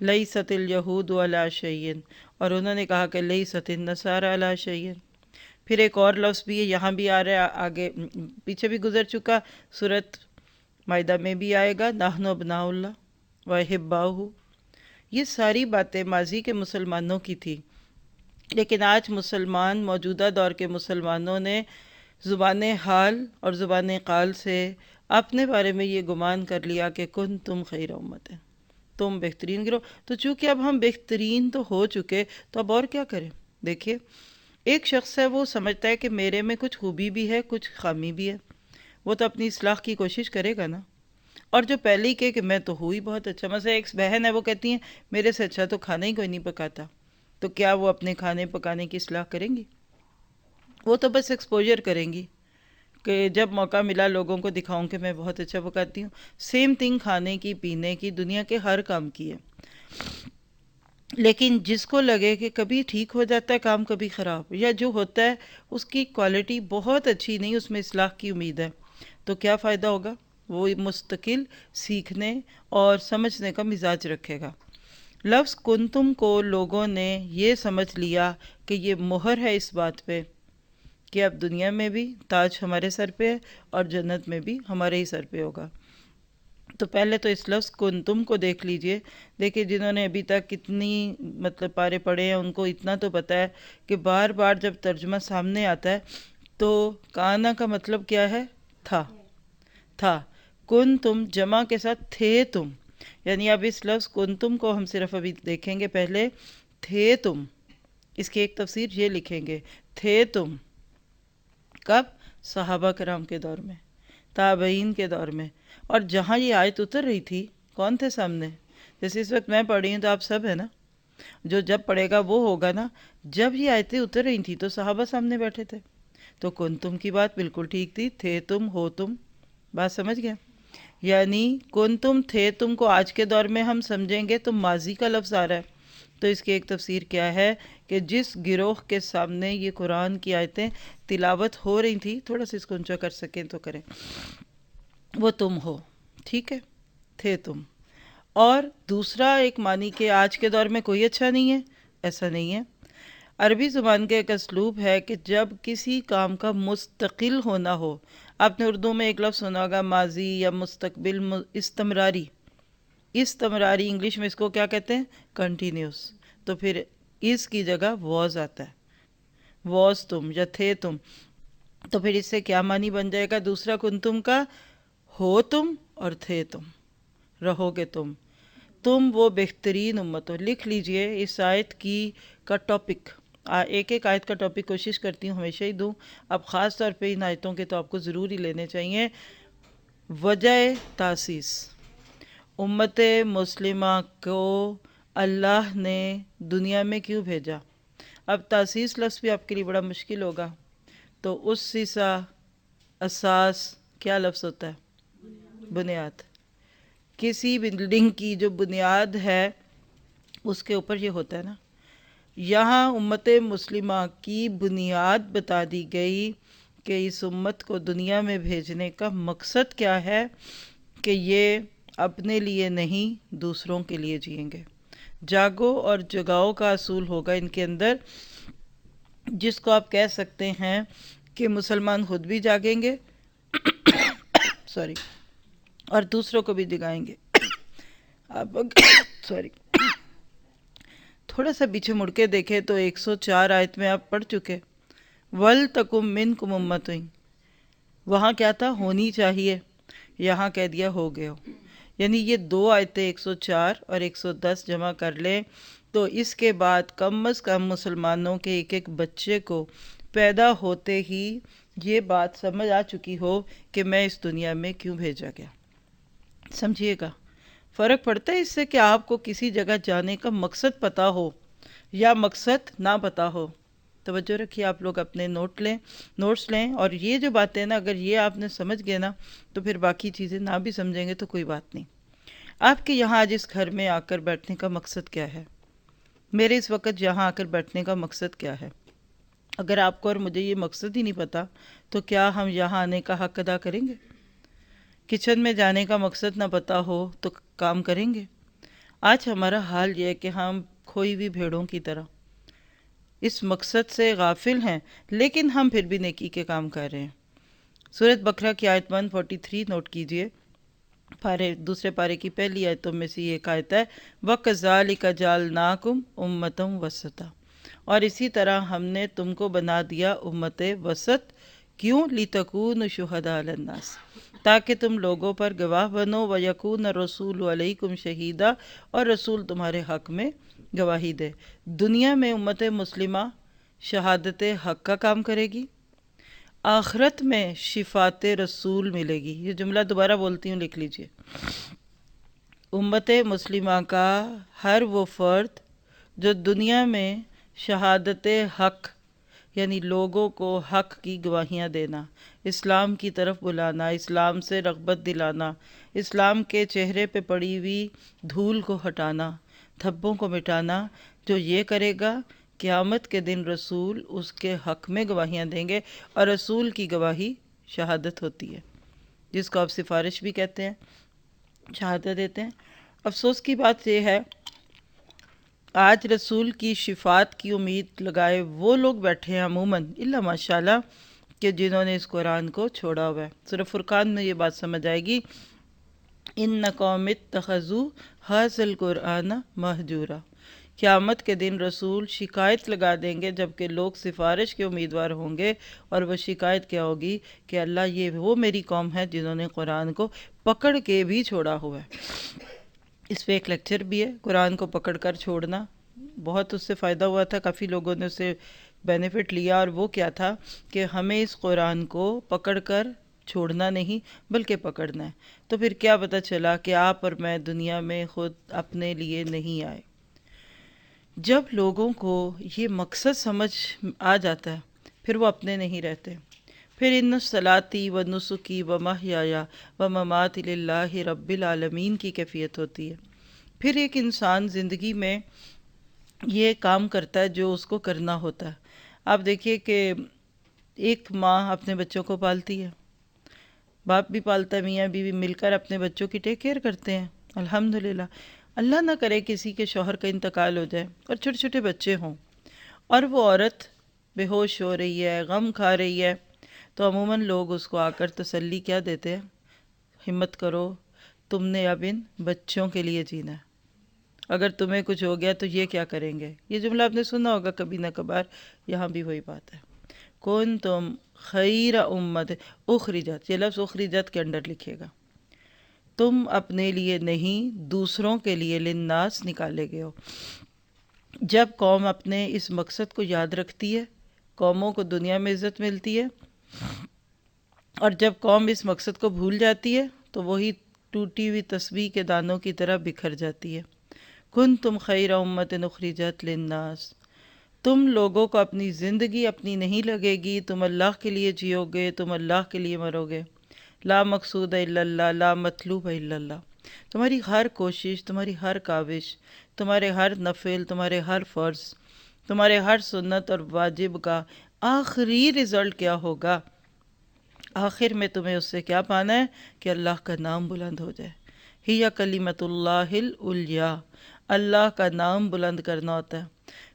List الیہود علی شیء، اور انہوں نے کہا کہ لیست النصارى علی شیء۔ پھر ایک اور لفظ بھی ہے، یہاں بھی آ رہا ہے، آگے پیچھے بھی گزر چکا، سورۃ مائدہ میں بھی آئے گا، نحن ابناء اللہ وأحباؤہ۔ یہ ساری باتیں ماضی کے مسلمانوں کی تھی، لیکن آج مسلمان، موجودہ دور کے مسلمانوں نے زبان حال اور زبان قال سے اپنے بارے میں یہ گمان کر لیا کہ تم خیر امت ہے، تم بہترین گروہ۔ تو چونکہ اب ہم بہترین تو ہو چکے، تو اب اور کیا کریں؟ دیکھیے، ایک شخص ہے، وہ سمجھتا ہے کہ میرے میں کچھ خوبی بھی ہے، کچھ خامی بھی ہے، وہ تو اپنی اصلاح کی کوشش کرے گا نا۔ اور جو پہلے ہی کہ میں تو ہی بہت اچھا، مثلا ایک بہن ہے، وہ کہتی ہیں میرے سے اچھا تو کھانا ہی کوئی نہیں پکاتا، تو کیا وہ اپنے کھانے پکانے کی اصلاح کریں گی؟ وہ تو بس ایکسپوجر کریں گی کہ جب موقع ملا لوگوں کو دکھاؤں کہ میں بہت اچھا پکاتی ہوں۔ سیم تھنگ کھانے کی، پینے کی، دنیا کے ہر کام کی ہے۔ لیکن جس کو لگے کہ کبھی ٹھیک ہو جاتا ہے کام، کبھی خراب، یا جو ہوتا ہے اس کی کوالٹی بہت اچھی نہیں، اس میں اصلاح کی امید ہے، تو کیا فائدہ ہوگا؟ وہ مستقل سیکھنے اور سمجھنے کا مزاج رکھے گا۔ لفظ کنتم کو لوگوں نے یہ سمجھ لیا کہ یہ مہر ہے اس بات پہ کہ اب دنیا میں بھی تاج ہمارے سر پہ ہے اور جنت میں بھی ہمارے ہی سر پہ ہوگا۔ تو پہلے تو اس لفظ کنتم کو دیکھ لیجئے، دیکھیں جنہوں نے ابھی تک کتنی پارے پڑھے ہیں ان کو اتنا تو پتہ ہے کہ بار بار جب ترجمہ سامنے آتا ہے تو کانا کا مطلب کیا ہے؟ تھا۔ کنتم جمع کے ساتھ تھے تم، یعنی اب اس لفظ کنتم کو ہم صرف ابھی دیکھیں گے، پہلے تھے تم، اس کی ایک تفسیر یہ لکھیں گے، تھے تم کب؟ صحابہ کرام کے دور میں، تابعین کے دور میں، اور جہاں یہ آیت اتر رہی تھی کون تھے سامنے؟ جیسے اس وقت میں پڑھ رہی ہوں تو آپ سب ہے نا، جو جب پڑھے گا وہ ہوگا نا۔ جب یہ آیتیں اتر رہی تھی تو صحابہ سامنے بیٹھے تھے، تو کنتم کی بات بالکل ٹھیک تھی، تھے تم، ہو تم، بات سمجھ گیا؟ یعنی کنتم تھے تم کو آج کے دور میں ہم سمجھیں گے تو ماضی کا لفظ آ رہا ہے، تو اس کی ایک تفسیر کیا ہے کہ جس گروہ کے سامنے یہ قرآن کی آیتیں تلاوت ہو رہی تھی، تھوڑا سا اس کو اونچا کر سکیں تو کریں، وہ تم ہو، ٹھیک ہے، تھے تم۔ اور دوسرا ایک معنی کہ آج کے دور میں کوئی اچھا نہیں ہے، ایسا نہیں ہے۔ عربی زبان کا ایک اسلوب ہے کہ جب کسی کام کا مستقل ہونا ہو، آپ نے اردو میں ایک لفظ سنا ہوگا ماضی یا مستقبل، استمراری، استمراری انگلش میں اس کو کیا کہتے ہیں؟ کنٹینیوس۔ تو پھر اس کی جگہ واز آتا ہے، واز تم یا تھے تم، تو پھر اس سے کیا معنی بن جائے گا دوسرا کنتم کا؟ ہو تم اور تھے تم، رہو گے تم وہ بہترین امت ہو۔ لکھ لیجئے اس آیت کا ٹاپک، ایک ایک آیت کا ٹاپک کوشش کرتی ہوں ہمیشہ ہی دوں، اب خاص طور پہ ان آیتوں کے تو آپ کو ضرور ہی لینے چاہیے۔ وجہ تاسیس، امت مسلمہ کو اللہ نے دنیا میں کیوں بھیجا؟ اب تاسیس لفظ بھی آپ کے لیے بڑا مشکل ہوگا، تو اسسا، اساس کیا لفظ ہوتا ہے؟ بنیاد۔ کسی بلڈنگ کی جو بنیاد ہے اس کے اوپر یہ ہوتا ہے نا، یہاں امت مسلمہ کی بنیاد بتا دی گئی کہ اس امت کو دنیا میں بھیجنے کا مقصد کیا ہے، کہ یہ اپنے لیے نہیں دوسروں کے لیے جئیں گے۔ جاگو اور جگاؤ کا اصول ہوگا ان کے اندر، جس کو آپ کہہ سکتے ہیں کہ مسلمان خود بھی جاگیں گے سوری، اور دوسروں کو بھی جگائیں گے۔ آپ سوری، تھوڑا سا پیچھے مڑ کے دیکھیں تو 104 آیت میں آپ پڑھ چکے، وَلْتَكُمْ مِنْكُمْ أُمَّةٌ، وہاں کیا تھا؟ ہونی چاہیے، یہاں کہہ دیا ہو گئے ہو۔ یعنی یہ دو آیتیں 104 اور 110 جمع کر لیں تو اس کے بعد کم از کم مسلمانوں کے ایک ایک بچے کو پیدا ہوتے ہی یہ بات سمجھ آ چکی ہو کہ میں اس دنیا میں کیوں بھیجا گیا۔ سمجھیے گا فرق پڑتا ہے اس سے کہ آپ کو کسی جگہ جانے کا مقصد پتا ہو یا مقصد نہ پتا ہو۔ توجہ رکھیے، آپ لوگ اپنے نوٹس لیں، اور یہ جو باتیں نا اگر یہ آپ نے سمجھ گئے نا تو پھر باقی چیزیں نہ بھی سمجھیں گے تو کوئی بات نہیں۔ آپ کے یہاں آج اس گھر میں آ کر بیٹھنے کا مقصد کیا ہے؟ میرے اس وقت یہاں آ کر بیٹھنے کا مقصد کیا ہے؟ اگر آپ کو اور مجھے یہ مقصد ہی نہیں پتا تو کیا ہم یہاں آنے کا حق ادا کریں گے؟ کچن میں جانے کا مقصد نہ پتا ہو تو کام کریں گے؟ آج ہمارا حال یہ ہے کہ ہم کھوئی ہوئی بھیڑوں کی طرح اس مقصد سے غافل ہیں، لیکن ہم پھر بھی نیکی کے کام کر رہے ہیں۔ سورۃ بقرہ کی آیت 143 نوٹ کیجئے، دوسرے پارے کی پہلی آیتوں میں سے یہ ایک آیت ہے، وَكَذَلِكَ جَعَلْنَاكُمْ أُمَّةً وَسَطًا، اور اسی طرح ہم نے تم کو بنا دیا امت وسط۔ کیوں؟ لِتَكُونُوا شُهَدَاءَ عَلَى النَّاسِ، تاکہ تم لوگوں پر گواہ بنو، وَيَكُونَ الرَّسُولُ عَلَيْكُمْ شَهِيدًا، اور رسول تمہارے حق میں گواہی دے۔ دنیا میں امت مسلمہ شہادت حق کا کام کرے گی، آخرت میں شفاعت رسول ملے گی۔ یہ جملہ دوبارہ بولتی ہوں، لکھ لیجئے۔ امت مسلمہ کا ہر وہ فرد جو دنیا میں شہادت حق، یعنی لوگوں کو حق کی گواہیاں دینا، اسلام کی طرف بلانا، اسلام سے رغبت دلانا، اسلام کے چہرے پہ پڑی ہوئی دھول کو ہٹانا، دھبوں کو مٹانا، جو یہ کرے گا قیامت کے دن رسول اس کے حق میں گواہیاں دیں گے، اور رسول کی گواہی شہادت ہوتی ہے، جس کو آپ سفارش بھی کہتے ہیں، شہادت دیتے ہیں۔ افسوس کی بات یہ ہے، آج رسول کی شفاعت کی امید لگائے وہ لوگ بیٹھے ہیں عموماً، الا ماشاءاللہ، کہ جنہوں نے اس قرآن کو چھوڑا ہوا ہے۔ سورہ فرقان میں یہ بات سمجھ آئے گی، ان قوم اتخذوا ھذا القرآن مہجورا۔ قیامت کے دن رسول شکایت لگا دیں گے، جبکہ لوگ سفارش کے امیدوار ہوں گے، اور وہ شکایت کیا ہوگی کہ اللہ یہ وہ میری قوم ہے جنہوں نے قرآن کو پکڑ کے بھی چھوڑا ہوا ہے۔ اس پہ ایک لیکچر بھی ہے، قرآن کو پکڑ کر چھوڑنا، بہت اس سے فائدہ ہوا تھا، کافی لوگوں نے اسے بینیفٹ لیا، اور وہ کیا تھا کہ ہمیں اس قرآن کو پکڑ کر چھوڑنا نہیں بلکہ پکڑنا ہے۔ تو پھر کیا پتہ چلا کہ آپ اور میں دنیا میں خود اپنے لیے نہیں آئے۔ جب لوگوں کو یہ مقصد سمجھ آ جاتا ہے، پھر وہ اپنے نہیں رہتے۔ پھر ان صلاتی و نسکی و محیایا و مماتی للہ رب العالمین کی کیفیت ہوتی ہے۔ پھر ایک انسان زندگی میں یہ کام کرتا ہے جو اس کو کرنا ہوتا ہے۔ آپ دیکھیے کہ ایک ماں اپنے بچوں کو پالتی ہے، باپ بھی پالتا ہے، میاں بیوی مل کر اپنے بچوں کی ٹیک کیئر کرتے ہیں، الحمدللہ۔ اللہ نہ کرے کسی کے شوہر کا انتقال ہو جائے اور چھوٹے چھوٹے بچے ہوں، اور وہ عورت بے ہوش ہو رہی ہے، غم کھا رہی ہے، تو عموماً لوگ اس کو آ کر تسلی کیا دیتے ہیں؟ ہمت کرو، تم نے اب ان بچوں کے لیے جینا ہے، اگر تمہیں کچھ ہو گیا تو یہ کیا کریں گے؟ یہ جملہ آپ نے سنا ہوگا کبھی نہ کبھار، یہاں بھی وہی بات ہے۔ کون تم خیر امت اخرجت، یہ لفظ اخرجت کے انڈر لکھے گا، تم اپنے لیے نہیں دوسروں کے لیے للناس نکالے گئے ہو۔ جب قوم اپنے اس مقصد کو یاد رکھتی ہے، قوموں کو دنیا میں عزت ملتی ہے، اور جب قوم اس مقصد کو بھول جاتی ہے تو وہی ٹوٹی ہوئی تسبیح کے دانوں کی طرح بکھر جاتی ہے۔ کنتم خیر امت اخرجت للناس، تم لوگوں کو اپنی زندگی اپنی نہیں لگے گی، تم اللہ کے لیے جیو گے، تم اللہ کے لیے مرو گے۔ لا مقصود الا اللہ، لا مطلوب الا اللہ، تمہاری ہر کوشش، تمہاری ہر کاوش، تمہارے ہر نفل، تمہارے ہر فرض، تمہارے ہر سنت اور واجب کا آخری رزلٹ کیا ہوگا؟ آخر میں تمہیں اس سے کیا پانا ہے کہ اللہ کا نام بلند ہو جائے۔ ہی کلمۃ اللہ العلیٰ، اللہ کا نام بلند کرنا ہوتا ہے۔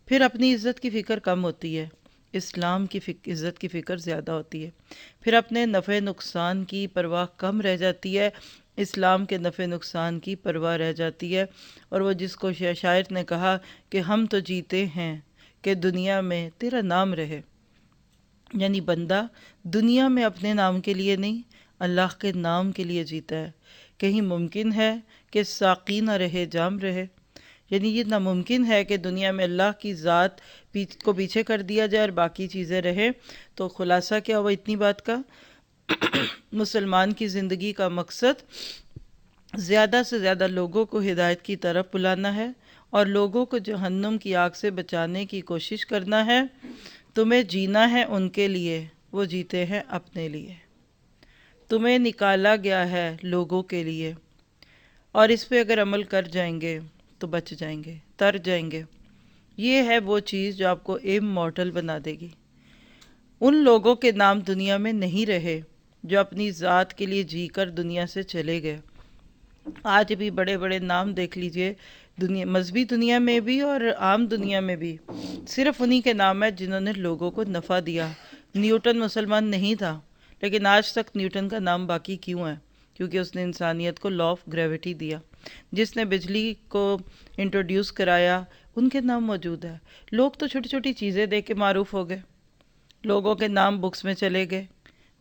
پھر اپنی عزت کی فکر کم ہوتی ہے، اسلام کی عزت کی فکر زیادہ ہوتی ہے۔ پھر اپنے نفع نقصان کی پرواہ کم رہ جاتی ہے، اسلام کے نفع نقصان کی پرواہ رہ جاتی ہے۔ اور وہ جس کو شاعر نے کہا کہ ہم تو جیتے ہیں کہ دنیا میں تیرا نام رہے، یعنی بندہ دنیا میں اپنے نام کے لیے نہیں، اللہ کے نام کے لیے جیتا ہے۔ کہیں ممکن ہے کہ ساقی نہ رہے جام رہے؟ یعنی یہ ناممکن ہے کہ دنیا میں اللہ کی ذات کو پیچھے کر دیا جائے اور باقی چیزیں رہیں۔ تو خلاصہ کیا ہوا اتنی بات کا؟ مسلمان کی زندگی کا مقصد زیادہ سے زیادہ لوگوں کو ہدایت کی طرف بلانا ہے، اور لوگوں کو جہنم کی آگ سے بچانے کی کوشش کرنا ہے۔ تمہیں جینا ہے ان کے لیے، وہ جیتے ہیں اپنے لیے۔ تمہیں نکالا گیا ہے لوگوں کے لیے، اور اس پہ اگر عمل کر جائیں گے تو بچ جائیں گے، تر جائیں گے۔ یہ ہے وہ چیز جو آپ کو امورٹل بنا دے گی۔ ان لوگوں کے نام دنیا میں نہیں رہے جو اپنی ذات کے لیے جی کر دنیا سے چلے گئے۔ آج بھی بڑے بڑے نام دیکھ لیجئے دنیا مذہبی دنیا میں بھی اور عام دنیا میں بھی صرف انہی کے نام ہے جنہوں نے لوگوں کو نفع دیا. نیوٹن مسلمان نہیں تھا، لیکن آج تک نیوٹن کا نام باقی کیوں ہے؟ کیونکہ اس نے انسانیت کو لا آف گریوٹی دیا. جس نے بجلی کو انٹروڈیوس کرایا ان کے نام موجود ہے. لوگ تو چھوٹی چھوٹی چیزیں دیکھ کے معروف ہو گئے، لوگوں کے نام بکس میں چلے گئے،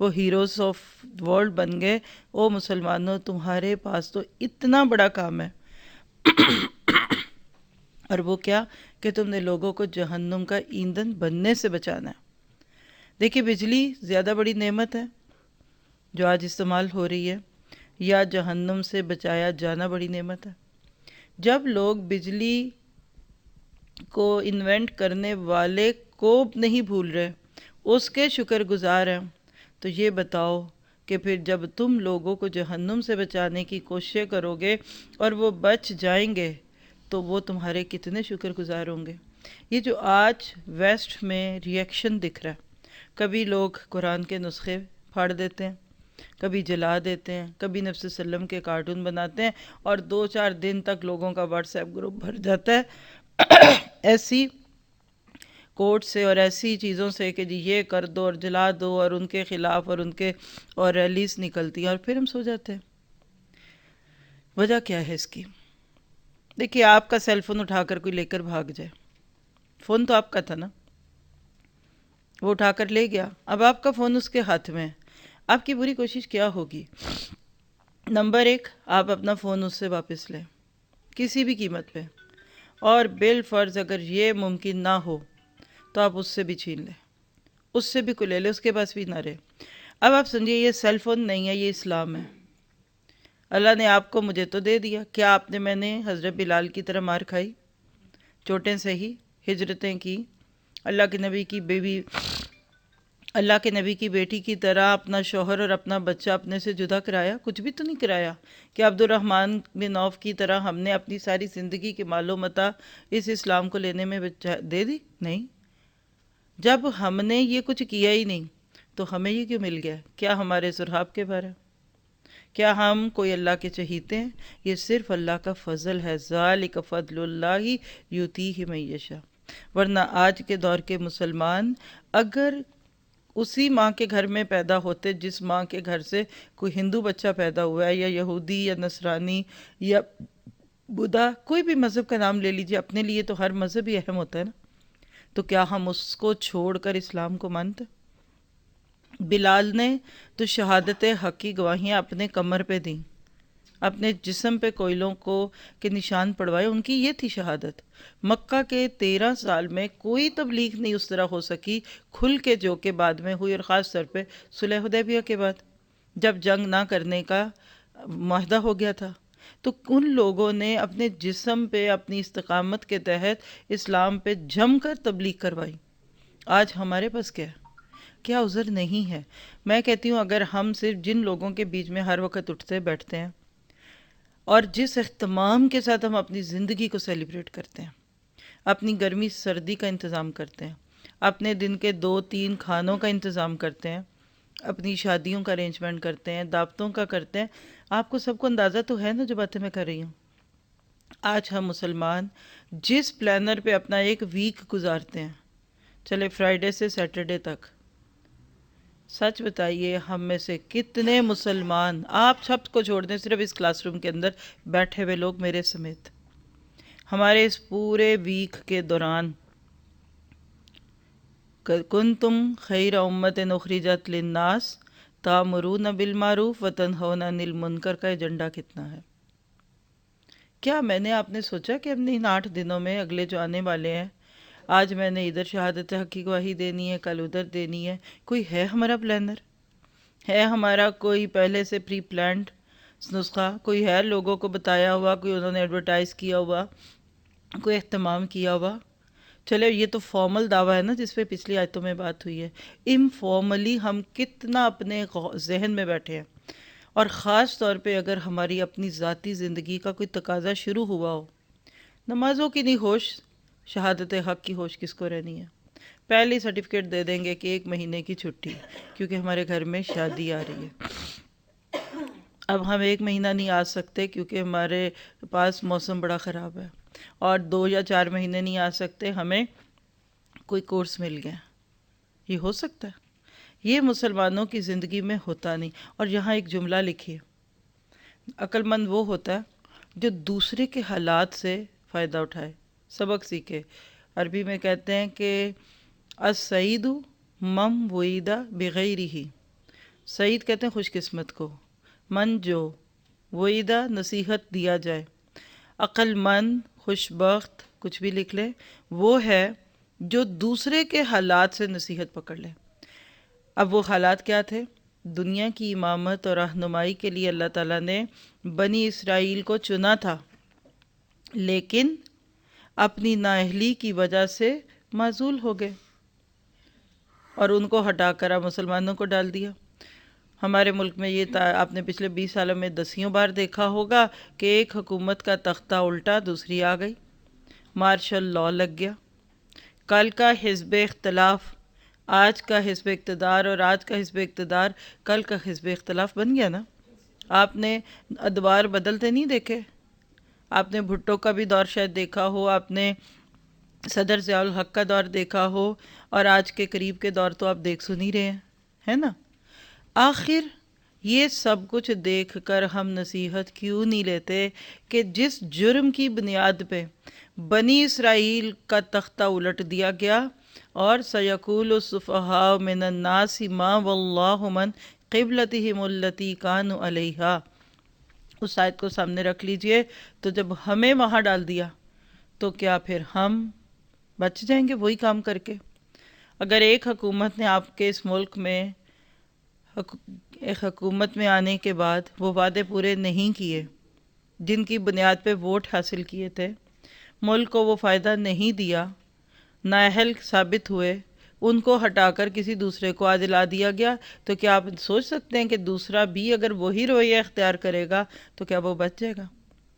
وہ ہیروز آف ورلڈ بن گئے. او مسلمانوں، تمہارے پاس تو اتنا بڑا کام ہے، اور وہ کیا کہ تم نے لوگوں کو جہنم کا ایندھن بننے سے بچانا ہے. دیکھیے، بجلی زیادہ بڑی نعمت ہے جو آج استعمال ہو رہی ہے، یا جہنم سے بچایا جانا بڑی نعمت ہے؟ جب لوگ بجلی کو انوینٹ کرنے والے کو نہیں بھول رہے، اس کے شکر گزار ہیں، تو یہ بتاؤ کہ پھر جب تم لوگوں کو جہنم سے بچانے کی کوششیں کرو گے اور وہ بچ جائیں گے تو وہ تمہارے کتنے شکر گزار ہوں گے؟ یہ جو آج ویسٹ میں ریئیکشن دکھ رہا ہے، کبھی لوگ قرآن کے نسخے پھاڑ دیتے ہیں، کبھی جلا دیتے ہیں، کبھی نبی صلی اللہ علیہ وسلم کے کارٹون بناتے ہیں، اور 2-4 دن تک لوگوں کا واٹس ایپ گروپ بھر جاتا ہے ایسی کوٹ سے اور ایسی چیزوں سے کہ جی یہ کر دو اور جلا دو، اور ان کے خلاف اور ان کے اور ریلیز نکلتی ہیں، اور پھر ہم سو جاتے ہیں. وجہ کیا ہے اس کی؟ دیکھیے، آپ کا سیل فون اٹھا کر کوئی لے کر بھاگ جائے، فون تو آپ کا تھا نا، وہ اٹھا کر لے گیا، اب آپ کا فون اس کے ہاتھ میں ہے، آپ کی پوری کوشش کیا ہوگی؟ نمبر 1، آپ اپنا فون اس سے واپس لیں کسی بھی قیمت پہ، اور بالفرض اگر یہ ممکن نہ ہو تو آپ اس سے بھی چھین لیں، اس سے بھی کوئی لے لے، اس کے پاس بھی نہ رہے. اب آپ سمجھیے، یہ سیل فون نہیں ہے، یہ اسلام ہے. اللہ نے آپ کو مجھے تو دے دیا، کیا آپ نے میں نے حضرت بلال کی طرح مار کھائی، چوٹیں سہی، ہجرتیں کی، اللہ کے نبی کی بیوی، اللہ کے نبی کی بیٹی کی طرح اپنا شوہر اور اپنا بچہ اپنے سے جدا کرایا؟ کچھ بھی تو نہیں کرایا. کہ عبد الرحمن بن عوف کی طرح ہم نے اپنی ساری زندگی کی مال و متاع اس اسلام کو لینے میں دے دی؟ نہیں. جب ہم نے یہ کچھ کیا ہی نہیں تو ہمیں یہ کیوں مل گیا؟ کیا ہمارے سرحاب کے بارے؟ کیا ہم کوئی اللہ کے چہیتے ہیں؟ یہ صرف اللہ کا فضل ہے. ذالک فضل اللہ یؤتیہ من یشاء. ورنہ آج کے دور کے مسلمان اگر اسی ماں کے گھر میں پیدا ہوتے جس ماں کے گھر سے کوئی ہندو بچہ پیدا ہوا ہے، یا یہودی یا نصرانی یا بدھا، کوئی بھی مذہب کا نام لے لیجیے، اپنے لیے تو ہر مذہب ہی اہم ہوتا ہے نا، تو کیا ہم اس کو چھوڑ کر اسلام کو مانتے؟ بلال نے تو شہادت حق کی گواہیاں اپنے کمر پہ دیں، اپنے جسم پہ کوئلوں کو کے نشان پڑوائے، ان کی یہ تھی شہادت. مکہ کے 13 سال میں کوئی تبلیغ نہیں اس طرح ہو سکی کھل کے جو کہ بعد میں ہوئی، اور خاص طور پہ صلح حدیبیہ کے بعد جب جنگ نہ کرنے کا معاہدہ ہو گیا تھا. تو ان لوگوں نے اپنے جسم پہ اپنی استقامت کے تحت اسلام پہ جم کر تبلیغ کروائی. آج ہمارے پاس کیا عذر نہیں ہے؟ میں کہتی ہوں، اگر ہم صرف جن لوگوں کے بیچ میں ہر وقت اٹھتے بیٹھتے ہیں اور جس اہتمام کے ساتھ ہم اپنی زندگی کو سیلیبریٹ کرتے ہیں، اپنی گرمی سردی کا انتظام کرتے ہیں، اپنے دن کے 2-3 کھانوں کا انتظام کرتے ہیں، اپنی شادیوں کا ارینجمنٹ کرتے ہیں، دعوتوں کا کرتے ہیں، آپ کو سب کو اندازہ تو ہے نا جو باتیں میں کر رہی ہوں. آج ہم مسلمان جس پلانر پہ اپنا ایک ویک گزارتے ہیں، چلے فرائیڈے سے سیٹرڈے تک، سچ بتائیے ہم میں سے کتنے مسلمان، آپ سب کو چھوڑ دیں، صرف اس کلاس روم کے اندر بیٹھے ہوئے لوگ میرے سمیت، ہمارے اس پورے ویک کے دوران کنتم خیر امت اخرجت للناس تأمرون بالمعروف وتنہون عن المنکر کا ایجنڈا کتنا ہے؟ کیا میں نے آپ نے سوچا کہ ہم نے ان 8 دنوں میں اگلے جو آنے والے ہیں، آج میں نے ادھر شہادت حق کی گواہی دینی ہے، کل ادھر دینی ہے، کوئی ہے ہمارا پلانر؟ ہے ہمارا کوئی پہلے سے پری پلانڈ نسخہ؟ کوئی ہے لوگوں کو بتایا ہوا، کوئی انہوں نے ایڈورٹائز کیا ہوا، کوئی اہتمام کیا ہوا؟ چلے یہ تو فارمل دعویٰ ہے نا جس پہ پچھلی آیتوں میں بات ہوئی ہے. انفارملی ہم کتنا اپنے ذہن میں بیٹھے ہیں، اور خاص طور پہ اگر ہماری اپنی ذاتی زندگی کا کوئی تقاضا شروع ہوا ہو. نمازوں کی نہیں ہوش، شہادت حق کی ہوش کس کو رہنی ہے؟ پہلے سرٹیفکیٹ دے دیں گے کہ 1 مہینے کی چھٹی، کیونکہ ہمارے گھر میں شادی آ رہی ہے. اب ہم 1 مہینہ نہیں آ سکتے کیونکہ ہمارے پاس موسم بڑا خراب ہے. اور 2 یا 4 مہینے نہیں آ سکتے، ہمیں کوئی کورس مل گیا، یہ ہو سکتا ہے؟ یہ مسلمانوں کی زندگی میں ہوتا نہیں۔ اور یہاں ایک جملہ لکھیے، عقل مند وہ ہوتا ہے جو دوسرے کے حالات سے فائدہ اٹھائے، سبق سیکھے۔ عربی میں کہتے ہیں کہ السعید من وعید بغیرہ، سعید کہتے ہیں خوش قسمت کو، من جو وعیدہ نصیحت دیا جائے، عقل مند خوش بخت کچھ بھی لکھ لے، وہ ہے جو دوسرے کے حالات سے نصیحت پکڑ لے۔ اب وہ حالات کیا تھے؟ دنیا کی امامت اور رہنمائی کے لیے اللہ تعالیٰ نے بنی اسرائیل کو چنا تھا، لیکن اپنی نااہلی کی وجہ سے معزول ہو گئے اور ان کو ہٹا کر اب مسلمانوں کو ڈال دیا۔ ہمارے ملک میں یہ آپ نے پچھلے 20 سالوں میں 10 بار دیکھا ہوگا کہ ایک حکومت کا تختہ الٹا دوسری آ گئی، مارشل لاء لگ گیا۔ کل کا حزب اختلاف آج کا حزب اقتدار، اور آج کا حزب اقتدار کل کا حزب اختلاف بن گیا نا۔ آپ نے ادوار بدلتے نہیں دیکھے؟ آپ نے بھٹو کا بھی دور شاید دیکھا ہو، آپ نے صدر ضیاء الحق کا دور دیکھا ہو، اور آج کے قریب کے دور تو آپ دیکھ سن ہی رہے ہیں، ہے نا؟ آخر یہ سب کچھ دیکھ کر ہم نصیحت کیوں نہیں لیتے کہ جس جرم کی بنیاد پہ بنی اسرائیل کا تختہ الٹ دیا گیا، اور سَيَقُولُ السُّفَهَاءُ مِنَ النَّاسِ مَا وَاللَّهُ مَنْ قِبْلَتِهِمُ الَّتِي كَانُوا عَلَيْهَا، اس آیت کو سامنے رکھ لیجئے۔ تو جب ہمیں وہاں ڈال دیا تو کیا پھر ہم بچ جائیں گے وہی کام کر کے؟ اگر ایک حکومت نے آپ کے اس ملک میں ایک حکومت میں آنے کے بعد وہ وعدے پورے نہیں کیے جن کی بنیاد پہ ووٹ حاصل کیے تھے، ملک کو وہ فائدہ نہیں دیا، نااہل ثابت ہوئے، ان کو ہٹا کر کسی دوسرے کو دلا دیا گیا، تو کیا آپ سوچ سکتے ہیں کہ دوسرا بھی اگر وہی رویہ اختیار کرے گا تو کیا وہ بچ جائے گا؟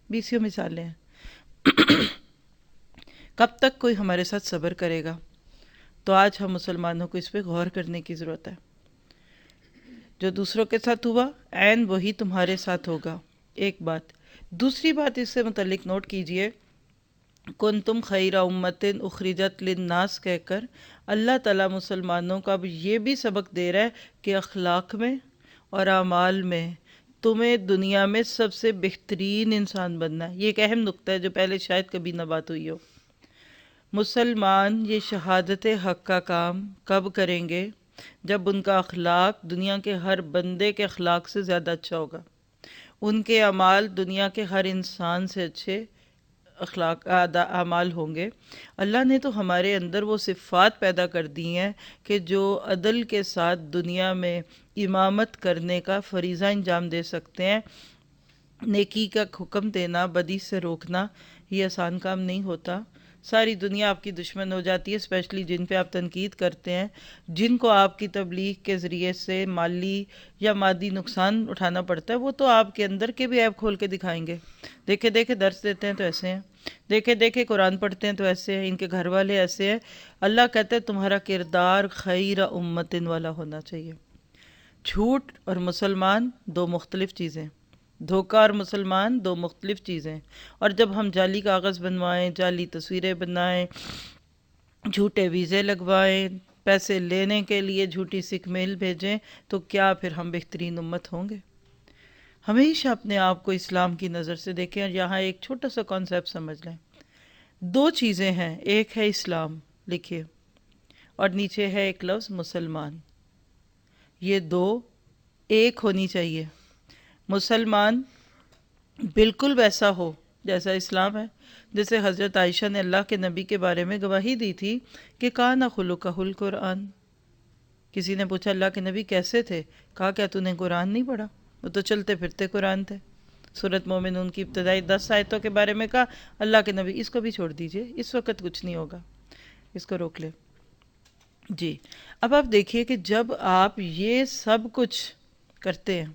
20 مثالیں ہیں۔ کب تک کوئی ہمارے ساتھ صبر کرے گا؟ تو آج ہم مسلمانوں کو اس پہ غور کرنے کی ضرورت ہے۔ جو دوسروں کے ساتھ ہوا عین وہی تمہارے ساتھ ہوگا، ایک بات۔ دوسری بات اس سے متعلق نوٹ کیجئے، کنتم خیر امت اخرجت للناس کہہ کر اللہ تعالیٰ مسلمانوں کا اب یہ بھی سبق دے رہا ہے کہ اخلاق میں اور اعمال میں تمہیں دنیا میں سب سے بہترین انسان بننا ہے۔ یہ ایک اہم نقطہ ہے جو پہلے شاید کبھی نہ بات ہوئی ہو۔ مسلمان یہ شہادت حق کا کام کب کریں گے؟ جب ان کا اخلاق دنیا کے ہر بندے کے اخلاق سے زیادہ اچھا ہوگا، ان کے اعمال دنیا کے ہر انسان سے اچھے اعمال ہوں گے۔ اللہ نے تو ہمارے اندر وہ صفات پیدا کر دی ہیں کہ جو عدل کے ساتھ دنیا میں امامت کرنے کا فریضہ انجام دے سکتے ہیں۔ نیکی کا حکم دینا، بدی سے روکنا، یہ آسان کام نہیں ہوتا۔ ساری دنیا آپ کی دشمن ہو جاتی ہے، اسپیشلی جن پہ آپ تنقید کرتے ہیں، جن کو آپ کی تبلیغ کے ذریعے سے مالی یا مادی نقصان اٹھانا پڑتا ہے، وہ تو آپ کے اندر کے بھی عیب کھول کے دکھائیں گے۔ دیکھے دیکھے درس دیتے ہیں تو ایسے ہیں، دیکھے دیکھے قرآن پڑھتے ہیں تو ایسے ہیں، ان کے گھر والے ایسے ہیں۔ اللہ کہتے ہیں تمہارا کردار خیر امتن والا ہونا چاہیے۔ جھوٹ اور مسلمان دو مختلف چیزیں، دھوکہ اور مسلمان دو مختلف چیزیں۔ اور جب ہم جعلی کاغذ بنوائیں، جعلی تصویریں بنائیں، جھوٹے ویزے لگوائیں، پیسے لینے کے لیے جھوٹی سکھ میل بھیجیں، تو کیا پھر ہم بہترین امت ہوں گے؟ ہمیشہ اپنے آپ کو اسلام کی نظر سے دیکھیں، اور یہاں ایک چھوٹا سا کانسیپٹ سمجھ لیں۔ دو چیزیں ہیں، ایک ہے اسلام، لکھیے، اور نیچے ہے ایک لفظ مسلمان۔ یہ دو ایک ہونی چاہیے۔ مسلمان بالکل ویسا ہو جیسا اسلام ہے، جیسے حضرت عائشہ نے اللہ کے نبی کے بارے میں گواہی دی تھی کہ کان خلقہ القرآن۔ کسی نے پوچھا اللہ کے نبی کیسے تھے؟ کہا کیا تو نے قرآن نہیں پڑھا؟ وہ تو چلتے پھرتے قرآن تھے۔ سورۃ مومنون کی ابتدائی 10 آیتوں کے بارے میں کہا اللہ کے نبی اس کو بھی چھوڑ دیجئے، اس وقت کچھ نہیں ہوگا، اس کو روک لے۔ جی اب آپ دیکھیے کہ جب آپ یہ سب کچھ کرتے ہیں،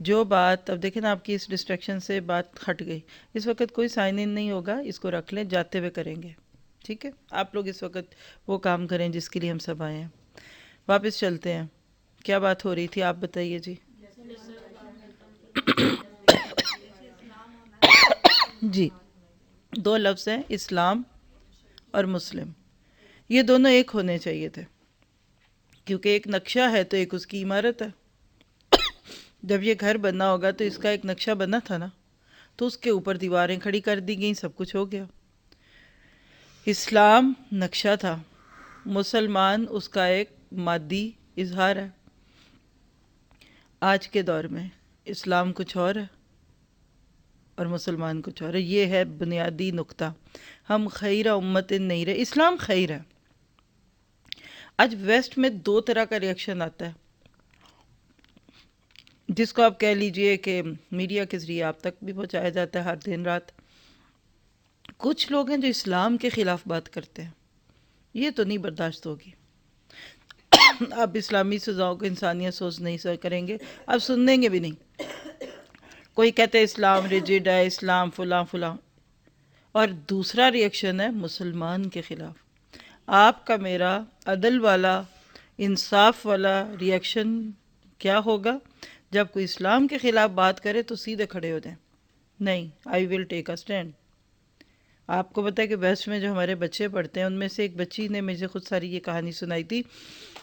جو بات اب دیکھیں نا آپ کی اس ڈسٹریکشن سے بات ہٹ گئی، اس وقت کوئی سائن ان نہیں ہوگا، اس کو رکھ لیں، جاتے ہوئے کریں گے، ٹھیک ہے؟ آپ لوگ اس وقت وہ کام کریں جس کے لیے ہم سب آئے ہیں۔ واپس چلتے ہیں، کیا بات ہو رہی تھی آپ بتائیے جی۔ جی دو لفظ ہیں اسلام اور مسلم، یہ دونوں ایک ہونے چاہیے تھے، کیونکہ ایک نقشہ ہے تو ایک اس کی عمارت ہے۔ جب یہ گھر بننا ہوگا تو اس کا ایک نقشہ بنا تھا نا، تو اس کے اوپر دیواریں کھڑی کر دی گئیں، سب کچھ ہو گیا۔ اسلام نقشہ تھا، مسلمان اس کا ایک مادی اظہار ہے۔ آج کے دور میں اسلام کچھ اور ہے اور مسلمان کچھ اور ہے، یہ ہے بنیادی نقطہ۔ ہم خیر امت نہیں رہے، اسلام خیر ہے۔ آج ویسٹ میں دو طرح کا ریئیکشن آتا ہے، جس کو آپ کہہ لیجئے کہ میڈیا کے ذریعے آپ تک بھی پہنچایا جاتا ہے ہر دن رات۔ کچھ لوگ ہیں جو اسلام کے خلاف بات کرتے ہیں، یہ تو نہیں برداشت ہوگی۔ آپ اسلامی سزاؤں کو انسانیت سوچ نہیں کریں گے، آپ سنیں گے بھی نہیں۔ کوئی کہتے ہیں اسلام ریجڈ ہے، اسلام فلاں فلاں، اور دوسرا ریئیکشن ہے مسلمان کے خلاف۔ آپ کا میرا عدل والا، انصاف والا ریئیکشن کیا ہوگا؟ جب کوئی اسلام کے خلاف بات کرے تو سیدھے کھڑے ہو جائیں، نہیں آئی ول ٹیک اے اسٹینڈ۔ آپ کو پتہ ہے کہ ویسٹ میں جو ہمارے بچے پڑھتے ہیں، ان میں سے ایک بچی نے مجھے خود ساری یہ کہانی سنائی تھی۔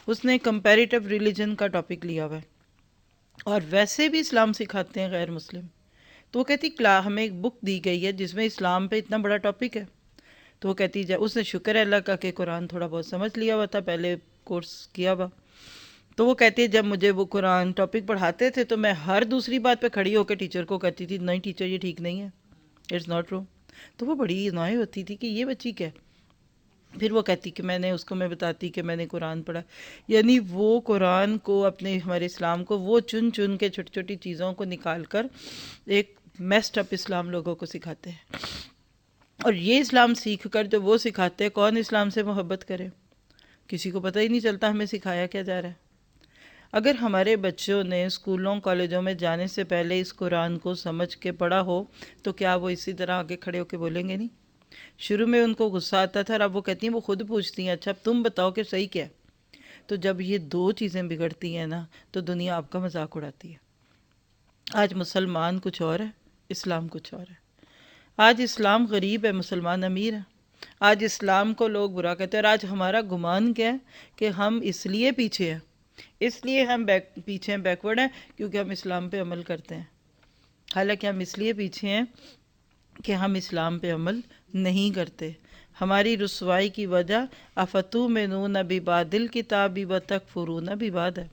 اس نے کمپیریٹیو ریلیجن کا ٹاپک لیا ہوا ہے، اور ویسے بھی اسلام سکھاتے ہیں غیر مسلم۔ تو وہ کہتی ہمیں ایک بک دی گئی ہے جس میں اسلام پہ اتنا بڑا ٹاپک ہے۔ تو وہ کہتی اس نے شکر ہے اللہ کا کہ قرآن تھوڑا بہت سمجھ لیا ہوا تھا، پہلے کورس کیا ہوا۔ تو وہ کہتی ہے جب مجھے وہ قرآن ٹاپک پڑھاتے تھے تو میں ہر دوسری بات پہ کھڑی ہو کے ٹیچر کو کہتی تھی نہیں ٹیچر یہ ٹھیک نہیں ہے، اٹس ناٹ ٹرو۔ تو وہ بڑی نوئے ہوتی تھی کہ یہ بچی کیا ہے۔ پھر وہ کہتی کہ میں بتاتی کہ میں نے قرآن پڑھا، یعنی وہ قرآن کو اپنے ہمارے اسلام کو وہ چن چن کے چھوٹی چھوٹی چیزوں کو نکال کر ایک میسڈ اپ اسلام لوگوں کو سکھاتے ہیں۔ اور یہ اسلام سیکھ کر جو وہ سکھاتے ہیں، کون اسلام سے محبت کرے؟ کسی کو پتہ ہی نہیں چلتا ہمیں سکھایا کیا جا رہا ہے۔ اگر ہمارے بچوں نے اسکولوں کالجوں میں جانے سے پہلے اس قرآن کو سمجھ کے پڑھا ہو تو کیا وہ اسی طرح آگے کھڑے ہو کے بولیں گے نہیں؟ شروع میں ان کو غصہ آتا تھا اور اب وہ کہتی ہیں، وہ خود پوچھتی ہیں اچھا تم بتاؤ کہ صحیح کیا ہے؟ تو جب یہ دو چیزیں بگڑتی ہیں نا تو دنیا آپ کا مذاق اڑاتی ہے۔ آج مسلمان کچھ اور ہے، اسلام کچھ اور ہے۔ آج اسلام غریب ہے، مسلمان امیر ہے۔ آج اسلام کو لوگ برا کہتے ہیں، اور آج ہمارا گمان کیا ہے کہ ہم اس لیے پیچھے ہیں، اس لیے ہم پیچھے بیکورڈ ہیں کیونکہ ہم اسلام پہ عمل کرتے ہیں۔ حالانکہ ہم اس لیے پیچھے ہیں کہ ہم اسلام پہ عمل نہیں کرتے۔ ہماری رسوائی کی وجہ افتؤمنون ببعض الکتاب وتکفرون ببعض ہے۔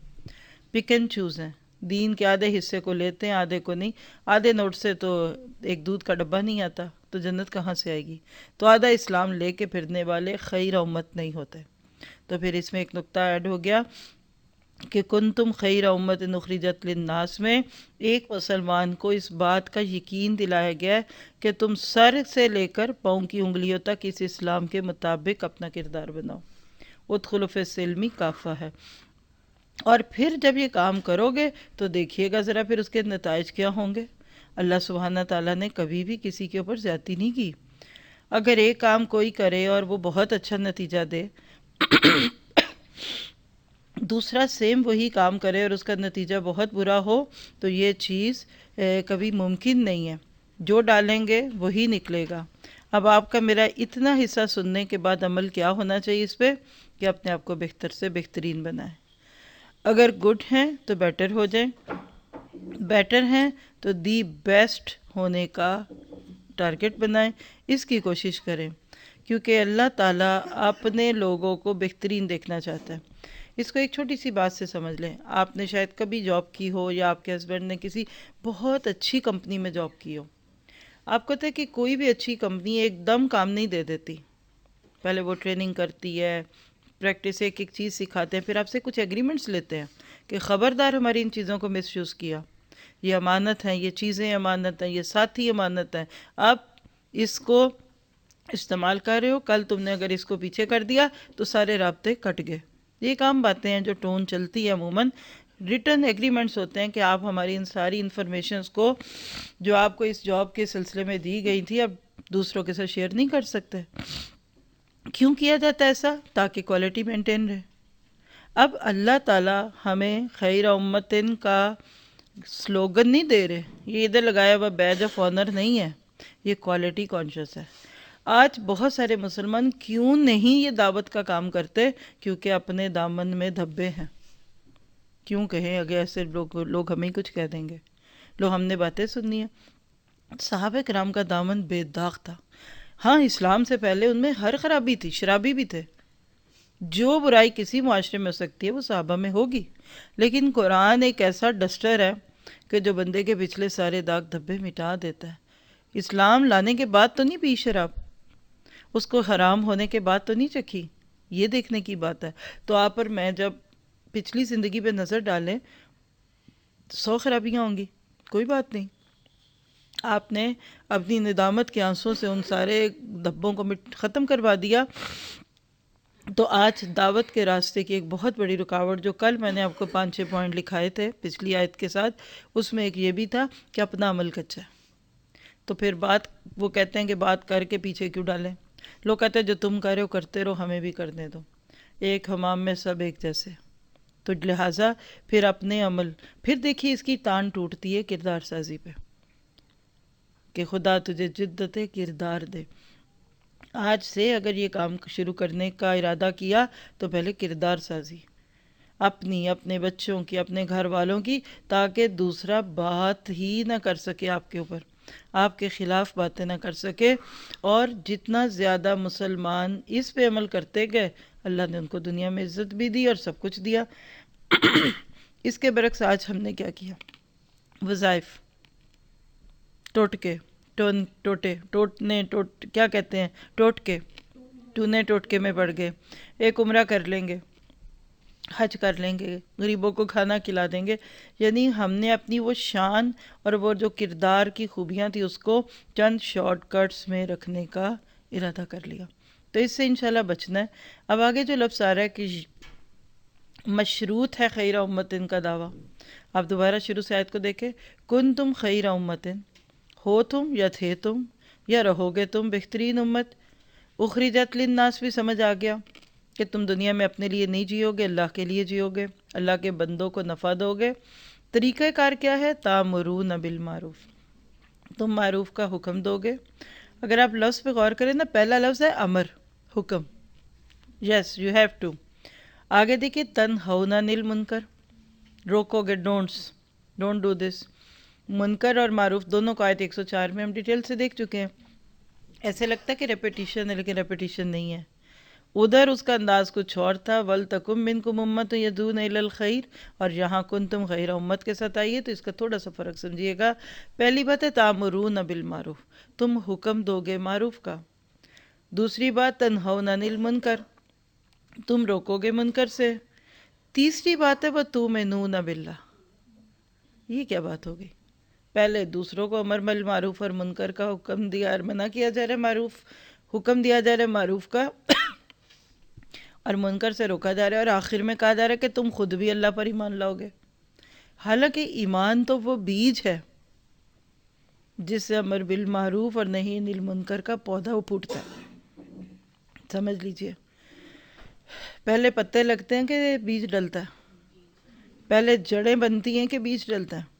پک اینڈ چوز ہیں، دین کے آدھے حصے کو لیتے ہیں آدھے کو نہیں۔ آدھے نوٹ سے تو ایک دودھ کا ڈبہ نہیں آتا، تو جنت کہاں سے آئے گی؟ تو آدھا اسلام لے کے پھرنے والے خیر امت نہیں ہوتے۔ تو پھر اس میں ایک نقطہ ایڈ ہو گیا کہ کنتم خیر امت اخرجت للناس میں ایک مسلمان کو اس بات کا یقین دلایا گیا ہے کہ تم سر سے لے کر پاؤں کی انگلیوں تک اس اسلام کے مطابق اپنا کردار بناؤ۔ ادخلوا فی السلم کافہ ہے۔ اور پھر جب یہ کام کرو گے تو دیکھیے گا ذرا پھر اس کے نتائج کیا ہوں گے۔ اللہ سبحانہ تعالیٰ نے کبھی بھی کسی کے اوپر زیادتی نہیں کی۔ اگر ایک کام کوئی کرے اور وہ بہت اچھا نتیجہ دے، دوسرا سیم وہی کام کرے اور اس کا نتیجہ بہت برا ہو، تو یہ چیز کبھی ممکن نہیں ہے۔ جو ڈالیں گے وہی نکلے گا۔ اب آپ کا میرا اتنا حصہ سننے کے بعد عمل کیا ہونا چاہیے اس پہ کہ اپنے آپ کو بہتر سے بہترین بنائیں۔ اگر گڈ ہیں تو بیٹر ہو جائیں، بیٹر ہیں تو دی بیسٹ ہونے کا ٹارگٹ بنائیں، اس کی کوشش کریں، کیونکہ اللہ تعالیٰ اپنے لوگوں کو بہترین دیکھنا چاہتا ہے۔ اس کو ایک چھوٹی سی بات سے سمجھ لیں، آپ نے شاید کبھی جاب کی ہو یا آپ کے ہسبینڈ نے کسی بہت اچھی کمپنی میں جاب کی ہو۔ آپ کو پتہ ہے کہ کوئی بھی اچھی کمپنی ایک دم کام نہیں دے دیتی، پہلے وہ ٹریننگ کرتی ہے، پریکٹس ایک ایک چیز سکھاتے ہیں، پھر آپ سے کچھ ایگریمنٹس لیتے ہیں کہ خبردار ہماری ان چیزوں کو مس یوز کیا، یہ امانت ہیں، یہ چیزیں امانت ہیں، یہ ساتھی امانت ہیں، آپ اس کو استعمال کر رہے ہو، کل تم نے اگر اس کو پیچھے کر دیا تو سارے رابطے کٹ گئے۔ یہ ایک عام باتیں ہیں جو ٹون چلتی ہے، عموماً ریٹن ایگریمنٹس ہوتے ہیں کہ آپ ہماری ان ساری انفارمیشنز کو جو آپ کو اس جاب کے سلسلے میں دی گئی تھی اب دوسروں کے ساتھ شیئر نہیں کر سکتے۔ کیوں کیا جاتا ہے ایسا؟ تاکہ کوالٹی مینٹین رہے۔ اب اللہ تعالیٰ ہمیں خیر امتن کا سلوگن نہیں دے رہے، یہ ادھر لگایا ہوا بیج آف آنر نہیں ہے، یہ کوالٹی کانشیس ہے۔ آج بہت سارے مسلمان کیوں نہیں یہ دعوت کا کام کرتے؟ کیونکہ اپنے دامن میں دھبے ہیں. کیوں کہیں؟ اگر ایسے لوگ ہمیں کچھ کہہ دیں گے. لو ہم نے باتیں سننی ہیں. صحابہ کرام کا دامن بے داغ تھا. ہاں اسلام سے پہلے ان میں ہر خرابی تھی، شرابی بھی تھے. جو برائی کسی معاشرے میں ہو سکتی ہے وہ صحابہ میں ہوگی، لیکن قرآن ایک ایسا ڈسٹر ہے کہ جو بندے کے پچھلے سارے داغ دھبے مٹا دیتا ہے. اسلام لانے کے بعد تو نہیں پی شراب، اس کو حرام ہونے کے بعد تو نہیں چکھی. یہ دیکھنے کی بات ہے. تو آپ اور میں جب پچھلی زندگی پہ نظر ڈالیں 100 خرابیاں ہوں گی، کوئی بات نہیں. آپ نے اپنی ندامت کے آنسوں سے ان سارے دھبوں کو ختم کروا دیا. تو آج دعوت کے راستے کی ایک بہت بڑی رکاوٹ، جو کل میں نے آپ کو 5-6 پوائنٹ لکھائے تھے پچھلی آیت کے ساتھ، اس میں ایک یہ بھی تھا کہ اپنا عمل کچا ہے. تو پھر بات وہ کہتے ہیں کہ بات کر کے پیچھے کیوں ڈالیں. لوگ کہتے ہیں جو تم کر رہے ہو کرتے رہو، ہمیں بھی کرنے دو. ایک حمام میں سب ایک جیسے. تو لہٰذا پھر اپنے عمل، پھر دیکھیے اس کی تان ٹوٹتی ہے کردار سازی پہ کہ خدا تجھے جدت کردار دے. آج سے اگر یہ کام شروع کرنے کا ارادہ کیا تو پہلے کردار سازی اپنی، اپنے بچوں کی، اپنے گھر والوں کی، تاکہ دوسرا بات ہی نہ کر سکے آپ کے اوپر، آپ کے خلاف باتیں نہ کر سکے. اور جتنا زیادہ مسلمان اس پہ عمل کرتے گئے، اللہ نے ان کو دنیا میں عزت بھی دی اور سب کچھ دیا. اس کے برعکس آج ہم نے کیا کیا؟ وظائف، ٹوٹکے، کیا کہتے ہیں، ٹوٹکے، ٹونے ٹوٹکے میں پڑ گئے. ایک عمرہ کر لیں گے، حج کر لیں گے، غریبوں کو کھانا کھلا دیں گے. یعنی ہم نے اپنی وہ شان اور وہ جو کردار کی خوبیاں تھی اس کو چند شارٹ کٹس میں رکھنے کا ارادہ کر لیا. تو اس سے انشاءاللہ بچنا ہے. اب آگے جو لفظ آ رہا ہے کہ مشروط ہے خیر امتن کا دعویٰ. آپ دوبارہ شروع سے آیت کو دیکھیں. کن تم خیر امتن، ہو تم یا تھے تم یا رہو گے تم بہترین امت. اخرجت للناس بھی سمجھ آ گیا کہ تم دنیا میں اپنے لیے نہیں جیو گے، اللہ کے لیے جیو گے، اللہ کے بندوں کو نفع دو گے. طریقہ کار کیا ہے؟ تامرون بالمعروف، تم معروف کا حکم دو گے. اگر آپ لفظ پہ غور کریں نا، پہلا لفظ ہے امر، حکم. Yes you have to. آگے دیکھیے تنہون عن المنکر، روکو گے، ڈونٹ ڈو دس. منکر اور معروف دونوں کو آیت 104 میں ہم ڈیٹیل سے دیکھ چکے ہیں. ایسے لگتا ہے کہ ریپیٹیشن ہے، لیکن ریپیٹیشن نہیں ہے. ادھر اس کا انداز کچھ اور تھا، وَلْتَكُمْ مِنْكُمْ أُمَّةٌ يَدْعُونَ إِلَى الْخَيْرِ، اور یہاں کنتم خیر امت کے ساتھ آئیے تو اس کا تھوڑا سا فرق سمجھیے گا. پہلی بات ہے تامرون بالمعروف، تم حکم دو گے معروف کا. دوسری بات تنہون عن المنکر، تم روکو گے منکر سے. تیسری بات ہے وَتُؤْمِنُونَ بِاللَّهِ. یہ کیا بات ہو گئی؟ پہلے دوسروں کو امر بالمعروف اور منکر کا حکم دیا اور منع کیا جا رہا ہے، معروف حکم دیا جا رہا ہے معروف کا اور منکر سے روکا جا رہا ہے. اور آخر میں کہا جا رہا ہے کہ تم خود بھی اللہ پر ایمان لاؤ گے. حالانکہ ایمان تو وہ بیج ہے جس سے امر بالمعروف اور نہی عن المنکر کا پودا پھوٹتا ہے. سمجھ لیجئے، پہلے پتے لگتے ہیں کہ بیج ڈلتا ہے؟ پہلے جڑیں بنتی ہیں کہ بیج ڈلتا ہے؟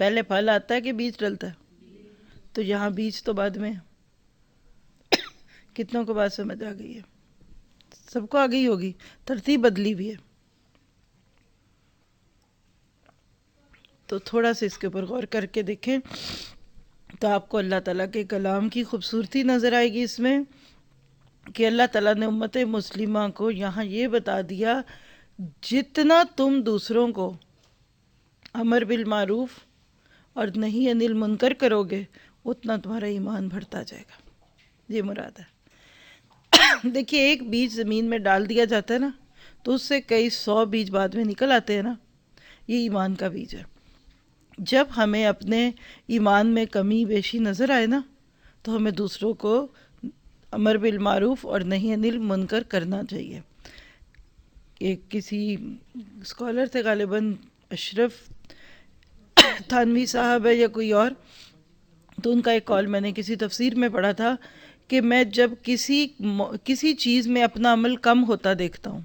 پہلے پھل آتا ہے کہ بیج ڈلتا ہے؟ تو یہاں بیج تو بعد میں ہے. کتنوں کو بات سمجھ آ گئی ہے؟ سب کو آ گئی ہوگی، ترتیب بدلی بھی ہے. تو تھوڑا سا اس کے اوپر غور کر کے دیکھیں تو آپ کو اللہ تعالیٰ کے کلام کی خوبصورتی نظر آئے گی اس میں کہ اللہ تعالیٰ نے امت مسلمہ کو یہاں یہ بتا دیا، جتنا تم دوسروں کو امر بالمعروف اور نہی عن المنکر کرو گے اتنا تمہارا ایمان بڑھتا جائے گا. یہ مراد ہے. دیکھیے ایک بیج زمین میں ڈال دیا جاتا ہے نا تو اس سے کئی 100 بیج بعد میں نکل آتے ہیں نا. یہ ایمان کا بیج ہے. جب ہمیں اپنے ایمان میں کمی بیشی نظر آئے نا تو ہمیں دوسروں کو امر بالمعروف اور نہی عن المنکر کرنا چاہیے. ایک کسی اسکالر تھے غالباً اشرف تھانوی صاحب ہے یا کوئی اور، تو ان کا ایک کال میں نے کسی تفسیر میں پڑھا تھا کہ میں جب کسی چیز میں اپنا عمل کم ہوتا دیکھتا ہوں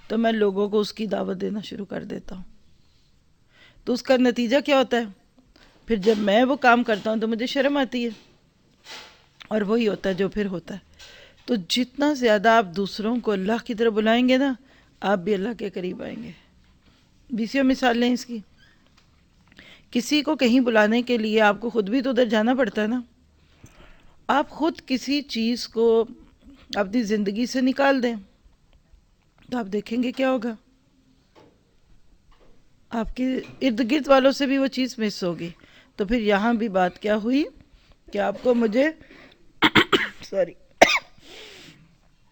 تو میں لوگوں کو اس کی دعوت دینا شروع کر دیتا ہوں. تو اس کا نتیجہ کیا ہوتا ہے؟ پھر جب میں وہ کام کرتا ہوں تو مجھے شرم آتی ہے. اور وہی ہوتا ہے جو پھر ہوتا ہے. تو جتنا زیادہ آپ دوسروں کو اللہ کی طرف بلائیں گے نا، آپ بھی اللہ کے قریب آئیں گے. بیسیوں مثال لیں اس کی. کسی کو کہیں بلانے کے لیے آپ کو خود بھی تو ادھر جانا پڑتا ہے نا. آپ خود کسی چیز کو اپنی زندگی سے نکال دیں تو آپ دیکھیں گے کیا ہوگا. آپ کے ارد گرد والوں سے بھی وہ چیز مس ہوگی. تو پھر یہاں بھی بات کیا ہوئی کہ آپ کو مجھے سوری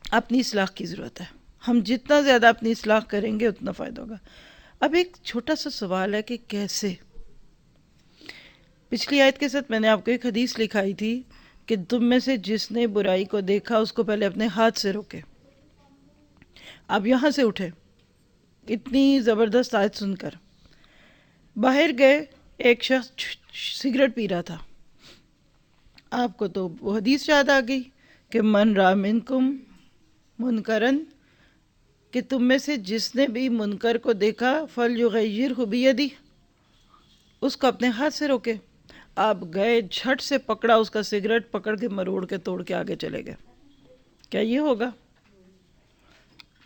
اپنی اصلاح کی ضرورت ہے. ہم جتنا زیادہ اپنی اصلاح کریں گے اتنا فائدہ ہوگا. اب ایک چھوٹا سا سوال ہے کہ کیسے. پچھلی آیت کے ساتھ میں نے آپ کو ایک حدیث لکھائی تھی کہ تم میں سے جس نے برائی کو دیکھا اس کو پہلے اپنے ہاتھ سے روکے. آپ یہاں سے اٹھے اتنی زبردست آیت سن کر. باہر گئے، ایک شخص سگریٹ پی رہا تھا. آپ کو تو وہ حدیث یاد آ گئی کہ من را منکم منکرن، کہ تم میں سے جس نے بھی منکر کو دیکھا فلیغیرہ بیدہ، اس کو اپنے ہاتھ سے روکے. آپ گئے، جھٹ سے پکڑا اس کا سگریٹ، پکڑ کے مروڑ کے توڑ کے آگے چلے گئے. کیا یہ ہوگا؟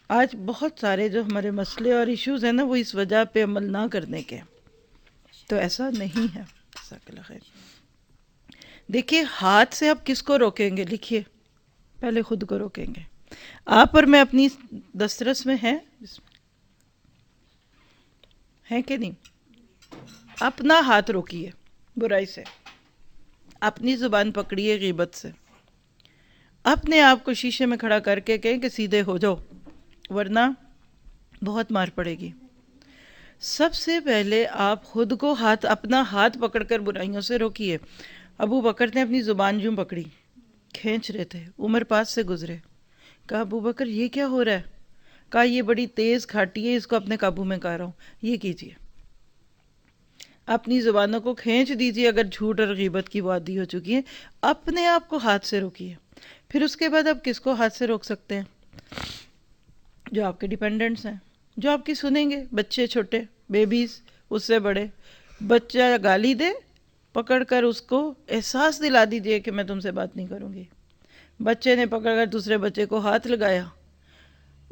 آج بہت سارے جو ہمارے مسئلے اور ایشوز ہیں نا، وہ اس وجہ پہ عمل نہ کرنے کے. تو ایسا نہیں ہے. جزاک اللہ خیر. دیکھیے ہاتھ سے آپ کس کو روکیں گے؟ لکھیے پہلے خود کو روکیں گے. آپ اور میں اپنی دسترس میں ہیں کہ نہیں؟ اپنا ہاتھ روکیے برائی سے، اپنی زبان پکڑیے غیبت سے. اپنے آپ کو شیشے میں کھڑا کر کے کہیں کہ سیدھے ہو جاؤ ورنہ بہت مار پڑے گی. سب سے پہلے آپ خود کو اپنا ہاتھ پکڑ کر برائیوں سے روکیے. ابو بکر نے اپنی زبان یوں پکڑی، کھینچ رہے تھے، عمر پاس سے گزرے. کہا ابو بکر یہ کیا ہو رہا ہے؟ کہا یہ بڑی تیز کھاٹی ہے، اس کو اپنے قابو میں کر رہا ہوں. یہ کیجیے، اپنی زبانوں کو کھینچ دیجیے اگر جھوٹ اور غیبت کی وہ عادی ہو چکی ہے. اپنے آپ کو ہاتھ سے روکیے. پھر اس کے بعد آپ کس کو ہاتھ سے روک سکتے ہیں؟ جو آپ کے ڈیپینڈنٹس ہیں، جو آپ کی سنیں گے. بچے چھوٹے، بیبیز، اس سے بڑے. بچہ گالی دے، پکڑ کر اس کو احساس دلا دیجئے کہ میں تم سے بات نہیں کروں گی. بچے نے پکڑ کر دوسرے بچے کو ہاتھ لگایا،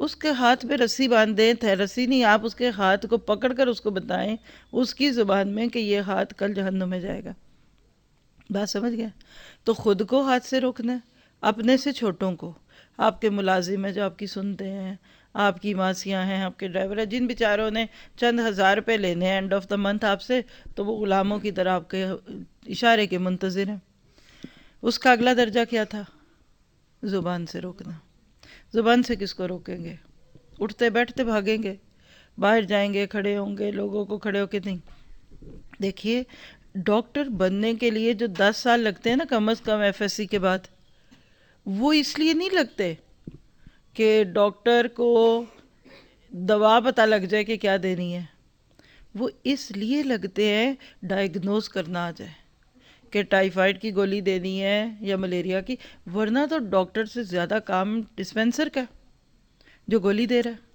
اس کے ہاتھ پہ رسی باندھ دیں. رسی نہیں، آپ اس کے ہاتھ کو پکڑ کر اس کو بتائیں اس کی زبان میں کہ یہ ہاتھ کل جہنم میں جائے گا. بات سمجھ گیا؟ تو خود کو ہاتھ سے روکنا ہے. اپنے سے چھوٹوں کو، آپ کے ملازم ہیں جو آپ کی سنتے ہیں، آپ کی ماسیاں ہیں، آپ کے ڈرائیور ہیں، جن بیچاروں نے چند ہزار روپے لینے ہیں اینڈ آف دا منتھ آپ سے، تو وہ غلاموں کی طرح آپ کے اشارے کے منتظر ہیں. اس کا اگلا درجہ کیا تھا؟ زبان سے روکنا. زبان سے کس کو روکیں گے؟ اٹھتے بیٹھتے بھاگیں گے، باہر جائیں گے، کھڑے ہوں گے، لوگوں کو کھڑے ہو کے نہیں. دیکھیے ڈاکٹر بننے کے لیے جو 10 سال لگتے ہیں نا کم از کم ایف ایس سی کے بعد، وہ اس لیے نہیں لگتے کہ ڈاکٹر کو دوا پتہ لگ جائے کہ کیا دینی ہے. وہ اس لیے لگتے ہیں ڈائیگنوز کرنا آ جائے کہ ٹائیفائڈ کی گولی دینی ہے یا ملیریا کی. ورنہ تو ڈاکٹر سے زیادہ کام ڈسپینسر کا، جو گولی دے رہا ہے.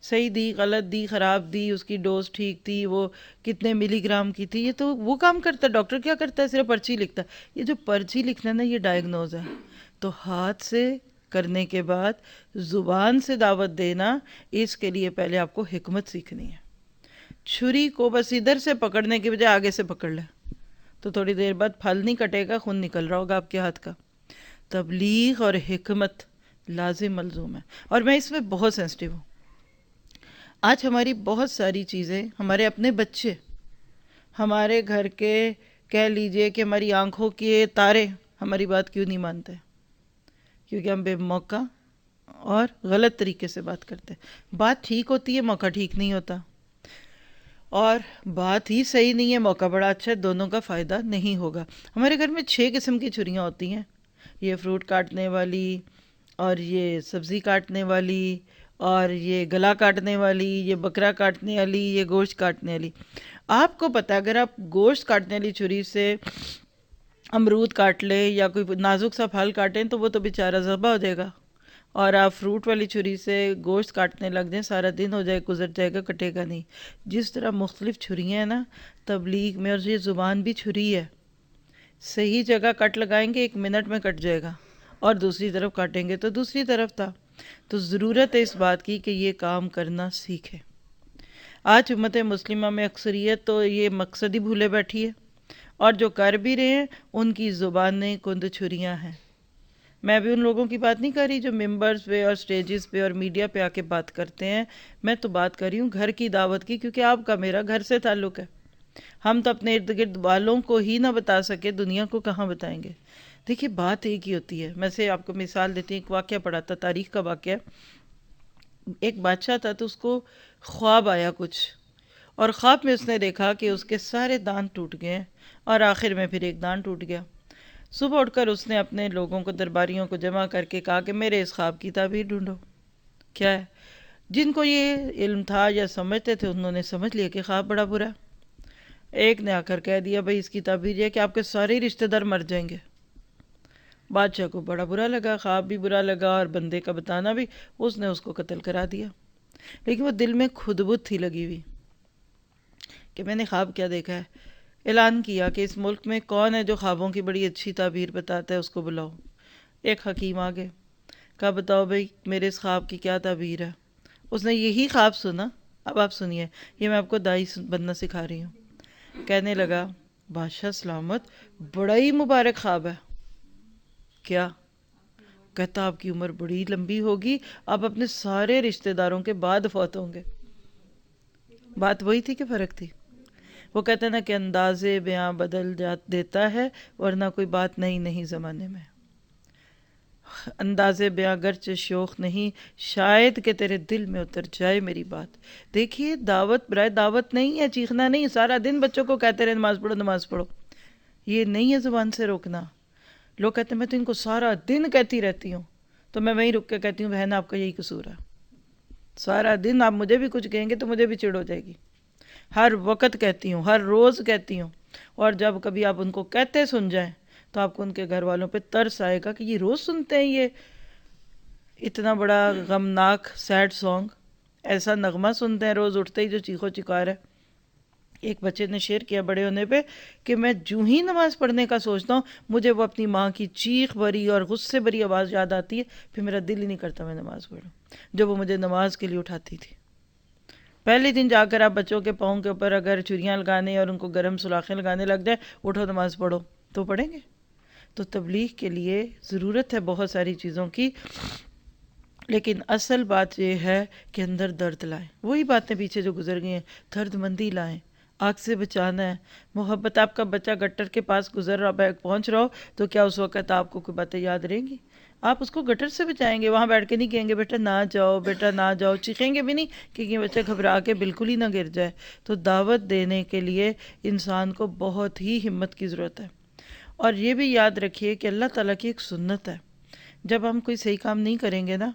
صحیح دی، غلط دی، خراب دی، اس کی ڈوز ٹھیک تھی، وہ کتنے ملی گرام کی تھی، یہ تو وہ کام کرتا ہے. ڈاکٹر کیا کرتا ہے؟ صرف پرچی لکھتا ہے. یہ جو پرچی لکھنا ہے نا، یہ ڈائیگنوز ہے. تو ہاتھ سے کرنے کے بعد زبان سے دعوت دینا، اس کے لیے پہلے آپ کو حکمت سیکھنی ہے. چھری کو بس ادھر سے پکڑنے کی بجائے آگے سے پکڑ لیں تو تھوڑی دیر بعد پھل نہیں کٹے گا، خون نکل رہا ہوگا آپ کے ہاتھ کا. تبلیغ اور حکمت لازم ملزوم ہے. اور میں اس میں بہت سینسٹیو ہوں. آج ہماری بہت ساری چیزیں، ہمارے اپنے بچے، ہمارے گھر کے کہہ لیجئے کہ ہماری آنکھوں کے تارے ہماری بات کیوں نہیں مانتے؟ کیونکہ ہم بے موقع اور غلط طریقے سے بات کرتے ہیں. بات ٹھیک ہوتی ہے، موقع ٹھیک نہیں ہوتا، اور بات ہی صحیح نہیں ہے، موقع بڑا اچھا ہے، دونوں کا فائدہ نہیں ہوگا. ہمارے گھر میں 6 قسم کی چھریاں ہوتی ہیں. یہ فروٹ کاٹنے والی، اور یہ سبزی کاٹنے والی، اور یہ گلا کاٹنے والی، یہ بکرا کاٹنے والی، یہ گوشت کاٹنے والی. آپ کو پتہ ہے اگر آپ گوشت کاٹنے والی چھری سے امرود کاٹ لیں یا کوئی نازک سا پھل کاٹیں تو وہ تو بیچارہ ذبح ہو جائے گا. اور آپ فروٹ والی چھری سے گوشت کاٹنے لگ جائیں، سارا دن ہو جائے، گزر جائے گا، کٹے گا نہیں. جس طرح مختلف چھریاں ہیں نا تبلیغ میں، اور یہ زبان بھی چھری ہے. صحیح جگہ کٹ لگائیں گے 1 منٹ میں کٹ جائے گا، اور دوسری طرف کاٹیں گے تو دوسری طرف تھا۔ تو ضرورت ہے اس بات کی کہ یہ کام کرنا سیکھے۔ آج امت مسلمہ میں اکثریت تو یہ مقصد ہی بھولے بیٹھی ہے، اور جو کر بھی رہے ہیں ان کی زبانیں کند چھریاں ہیں۔ میں بھی ان لوگوں کی بات نہیں کر رہی جو ممبرز پہ اور سٹیجز پہ اور میڈیا پہ آ کے بات کرتے ہیں، میں تو بات کر رہی ہوں گھر کی دعوت کی، کیونکہ آپ کا میرا گھر سے تعلق ہے۔ ہم تو اپنے ارد گرد والوں کو ہی نہ بتا سکے، دنیا کو کہاں بتائیں گے؟ دیکھیے بات ایک ہی ہوتی ہے۔ میں سے آپ کو مثال دیتی ہوں، ایک واقعہ پڑھا تھا، تاریخ کا واقعہ۔ ایک بادشاہ تھا تو اس کو خواب آیا کچھ، اور خواب میں اس نے دیکھا کہ اس کے سارے دانت ٹوٹ گئے ہیں، اور آخر میں پھر ایک دانت ٹوٹ گیا۔ صبح اٹھ کر اس نے اپنے لوگوں کو، درباریوں کو جمع کر کے کہا کہ میرے اس خواب کی تعبیر ڈھونڈو، کیا ہے؟ جن کو یہ علم تھا یا سمجھتے تھے انہوں نے سمجھ لیا کہ خواب بڑا برا ہے۔ ایک نے آ کر کہہ دیا بھائی اس کی تعبیر یہ ہے کہ آپ کے سارے رشتہ دار مر جائیں گے۔ بادشاہ کو بڑا برا لگا، خواب بھی برا لگا اور بندے کا بتانا بھی، اس نے اس کو قتل کرا دیا۔ لیکن وہ دل میں خدبت تھی لگی ہوئی کہ میں نے خواب کیا دیکھا ہے۔ اعلان کیا کہ اس ملک میں کون ہے جو خوابوں کی بڑی اچھی تعبیر بتاتا ہے، اس کو بلاؤ۔ ایک حکیم آگے، کہا بتاؤ بھائی میرے اس خواب کی کیا تعبیر ہے؟ اس نے یہی خواب سنا۔ اب آپ سنیے، یہ میں آپ کو دائی بننا سکھا رہی ہوں۔ کہنے لگا بادشاہ سلامت، بڑا ہی مبارک خواب ہے۔ کیا؟ کہتا آپ کی عمر بڑی لمبی ہوگی، آپ اپنے سارے رشتہ داروں کے بعد فوت ہوں گے۔ بات وہی تھی کہ فرق تھی؟ وہ کہتے ہیں نا کہ انداز بیاں بدل دیتا ہے، ورنہ کوئی بات نہیں زمانے میں۔ انداز بیاں گرچہ شوخ نہیں، شاید کہ تیرے دل میں اتر جائے میری بات۔ دیکھیے دعوت برائے دعوت نہیں ہے، چیخنا نہیں، سارا دن بچوں کو کہتے رہے نماز پڑھو نماز پڑھو، یہ نہیں ہے زبان سے روکنا۔ لوگ کہتے ہیں میں تو ان کو سارا دن کہتی رہتی ہوں، تو میں وہیں رک کے کہتی ہوں بہن آپ کا یہی قصور ہے۔ سارا دن آپ مجھے بھی کچھ کہیں گے تو مجھے بھی چڑ ہو جائے گی۔ ہر وقت کہتی ہوں، ہر روز کہتی ہوں، اور جب کبھی آپ ان کو کہتے سن جائیں تو آپ کو ان کے گھر والوں پہ ترس آئے گا کہ یہ روز سنتے ہیں یہ اتنا بڑا غمناک سیڈ سانگ، ایسا نغمہ سنتے ہیں روز اٹھتے ہی جو چیخو چکار ہے۔ ایک بچے نے شیئر کیا بڑے ہونے پہ کہ میں جو ہی نماز پڑھنے کا سوچتا ہوں مجھے وہ اپنی ماں کی چیخ بھری اور غصے بھری آواز یاد آتی ہے، پھر میرا دل ہی نہیں کرتا میں نماز پڑھوں، جب وہ مجھے نماز کے لیے اٹھاتی تھی۔ پہلے دن جا کر آپ بچوں کے پاؤں کے اوپر اگر چوڑیاں لگانے اور ان کو گرم سلاخیں لگانے لگ جائیں، اٹھو نماز پڑھو، تو پڑھیں گے؟ تو تبلیغ کے لیے ضرورت ہے بہت ساری چیزوں کی، لیکن اصل بات یہ ہے کہ اندر درد لائیں۔ وہی باتیں پیچھے جو گزر گئی ہیں، درد مندی لائیں، آگ سے بچانا ہے، محبت۔ آپ کا بچہ گٹر کے پاس گزر رہا پہنچ رہا ہو تو کیا اس وقت آپ کو کوئی باتیں یاد رہیں گی؟ آپ اس کو گٹر سے بچائیں گے، وہاں بیٹھ کے نہیں کہیں گے بیٹا نہ جاؤ بیٹا نہ جاؤ، چیخیں گے بھی نہیں کہ یہ بچہ گھبرا کے بالکل ہی نہ گر جائے۔ تو دعوت دینے کے لیے انسان کو بہت ہی ہمت کی ضرورت ہے۔ اور یہ بھی یاد رکھیے کہ اللہ تعالیٰ کی ایک سنت ہے، جب ہم کوئی صحیح کام نہیں کریں گے نا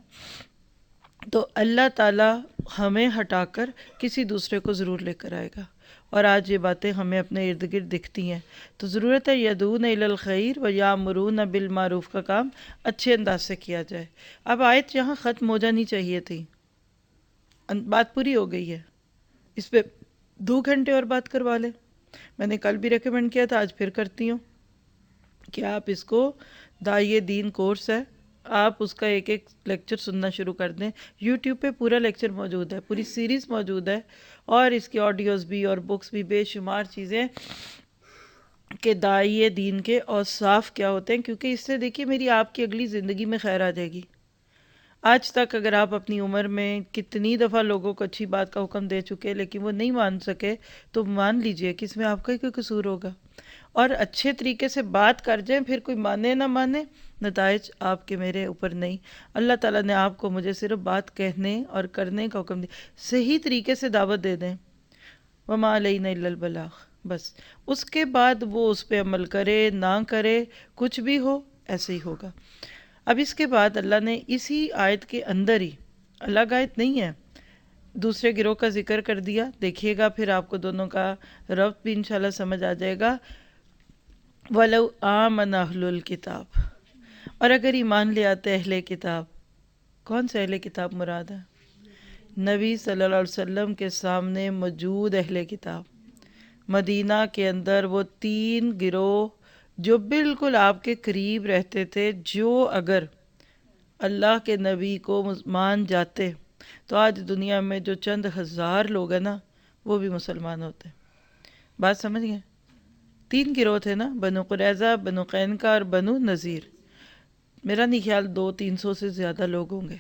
تو اللہ تعالیٰ ہمیں ہٹا کر کسی دوسرے کو ضرور لے کر آئے گا، اور آج یہ باتیں ہمیں اپنے ارد گرد دکھتی ہیں۔ تو ضرورت ہے یدعون الی الخیر و یامرون بالمعروف کا کام اچھے انداز سے کیا جائے۔ اب آیت یہاں ختم ہو جانی چاہیے تھی، بات پوری ہو گئی ہے، اس پہ 2 گھنٹے اور بات کروا لیں۔ میں نے کل بھی ریکمینڈ کیا تھا، آج پھر کرتی ہوں کہ آپ اس کو، داعی دین کورس ہے، آپ اس کا ایک ایک لیکچر سننا شروع کر دیں۔ یوٹیوب پہ پورا لیکچر موجود ہے، پوری سیریز موجود ہے، اور اس کی آڈیوز بھی اور بکس بھی، بے شمار چیزیں کہ داعی دین کے اوصاف کیا ہوتے ہیں، کیونکہ اس سے دیکھیے میری آپ کی اگلی زندگی میں خیر آ جائے گی۔ آج تک اگر آپ اپنی عمر میں کتنی دفعہ لوگوں کو اچھی بات کا حکم دے چکے لیکن وہ نہیں مان سکے، تو مان لیجئے کہ اس میں آپ کا ہی کوئی قصور ہوگا، اور اچھے طریقے سے بات کر جائیں، پھر کوئی مانے نہ مانے، نتائج آپ کے میرے اوپر نہیں۔ اللہ تعالیٰ نے آپ کو مجھے صرف بات کہنے اور کرنے کا حکم دیا، صحیح طریقے سے دعوت دے دیں، وَمَا عَلَيْنَا إِلَّا الْبَلَاغُ، بس اس کے بعد وہ اس پہ عمل کرے نہ کرے، کچھ بھی ہو ایسے ہی ہوگا۔ اب اس کے بعد اللہ نے اسی آیت کے اندر ہی، الگ آیت نہیں ہے، دوسرے گروہ کا ذکر کر دیا۔ دیکھیے گا پھر آپ کو دونوں کا ربط بھی انشاءاللہ سمجھ آ جائے گا۔ وَلَوْ آمَنَ أَهْلُ الْكِتَابِ، اور اگر ایمان لے آتے اہل کتاب، کون سے اہل کتاب مراد ہے؟ نبی صلی اللہ علیہ وسلم کے سامنے موجود اہل کتاب، مدینہ کے اندر وہ 3 گروہ جو بالکل آپ کے قریب رہتے تھے، جو اگر اللہ کے نبی کو مان جاتے تو آج دنیا میں جو چند ہزار لوگ ہیں نا وہ بھی مسلمان ہوتے. بات سمجھ گئے؟ 3 گروہ تھے نا، بنو قریظہ، بنو قینقاع اور بنو نذیر. میرا نہیں خیال 200-300 سے زیادہ لوگ ہوں گے،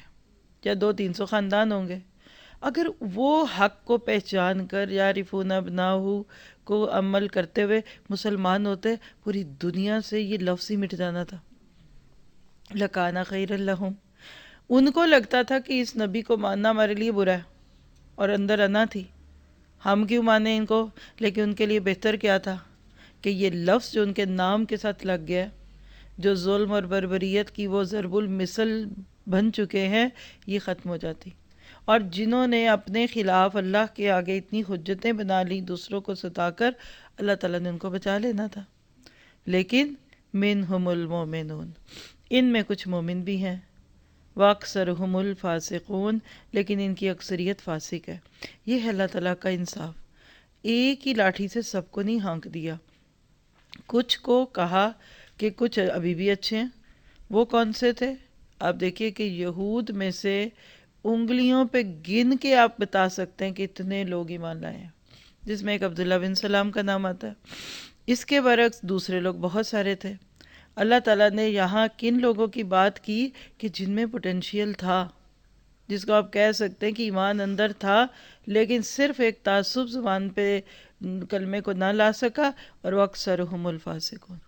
یا 200-300 خاندان ہوں گے. اگر وہ حق کو پہچان کر یعرفون ابناہ کو عمل کرتے ہوئے مسلمان ہوتے، پوری دنیا سے یہ لفظ ہی مٹ جانا تھا. لکانا خیر لہم. ان کو لگتا تھا کہ اس نبی کو ماننا ہمارے لیے برا ہے، اور اندر انا تھی، ہم کیوں مانیں ان کو. لیکن ان کے لیے بہتر کیا تھا کہ یہ لفظ جو ان کے نام کے ساتھ لگ گیا، جو ظلم اور بربریت کی وہ ضرب المثل بن چکے ہیں، یہ ختم ہو جاتی. اور جنہوں نے اپنے خلاف اللہ کے آگے اتنی حجتیں بنا لی دوسروں کو ستا کر، اللہ تعالیٰ نے ان کو بچا لینا تھا. لیکن منہم المومنون، ان میں کچھ مومن بھی ہیں، واکثرہم الفاسقون، لیکن ان کی اکثریت فاسق ہے. یہ ہے اللہ تعالیٰ کا انصاف. ایک ہی لاٹھی سے سب کو نہیں ہانک دیا. کچھ کو کہا کہ کچھ ابھی بھی اچھے ہیں. وہ کون سے تھے؟ آپ دیکھیے کہ یہود میں سے انگلیوں پہ گن کے آپ بتا سکتے ہیں کہ اتنے لوگ ایمان لائے ہیں، جس میں ایک عبداللہ بن سلام کا نام آتا ہے. اس کے برعکس دوسرے لوگ بہت سارے تھے. اللہ تعالیٰ نے یہاں کن لوگوں کی بات کی کہ جن میں پوٹینشیل تھا، جس کو آپ کہہ سکتے ہیں کہ ایمان اندر تھا، لیکن صرف ایک تعصب زبان پہ کلمے کو نہ لا سکا. اور وہ اکثرہم الفاسقون.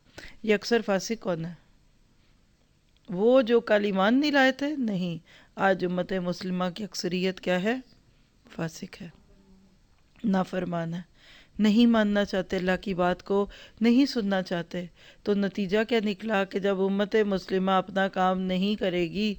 یہ اکثر فاسق کون ہے؟ وہ جو کل ایمان نہیں لائے تھے؟ نہیں، آج امت مسلمہ کی اکثریت کیا ہے؟ فاسق ہے، نافرمان ہے، نہیں ماننا چاہتے اللہ کی بات کو، نہیں سننا چاہتے. تو نتیجہ کیا نکلا کہ جب امت مسلمہ اپنا کام نہیں کرے گی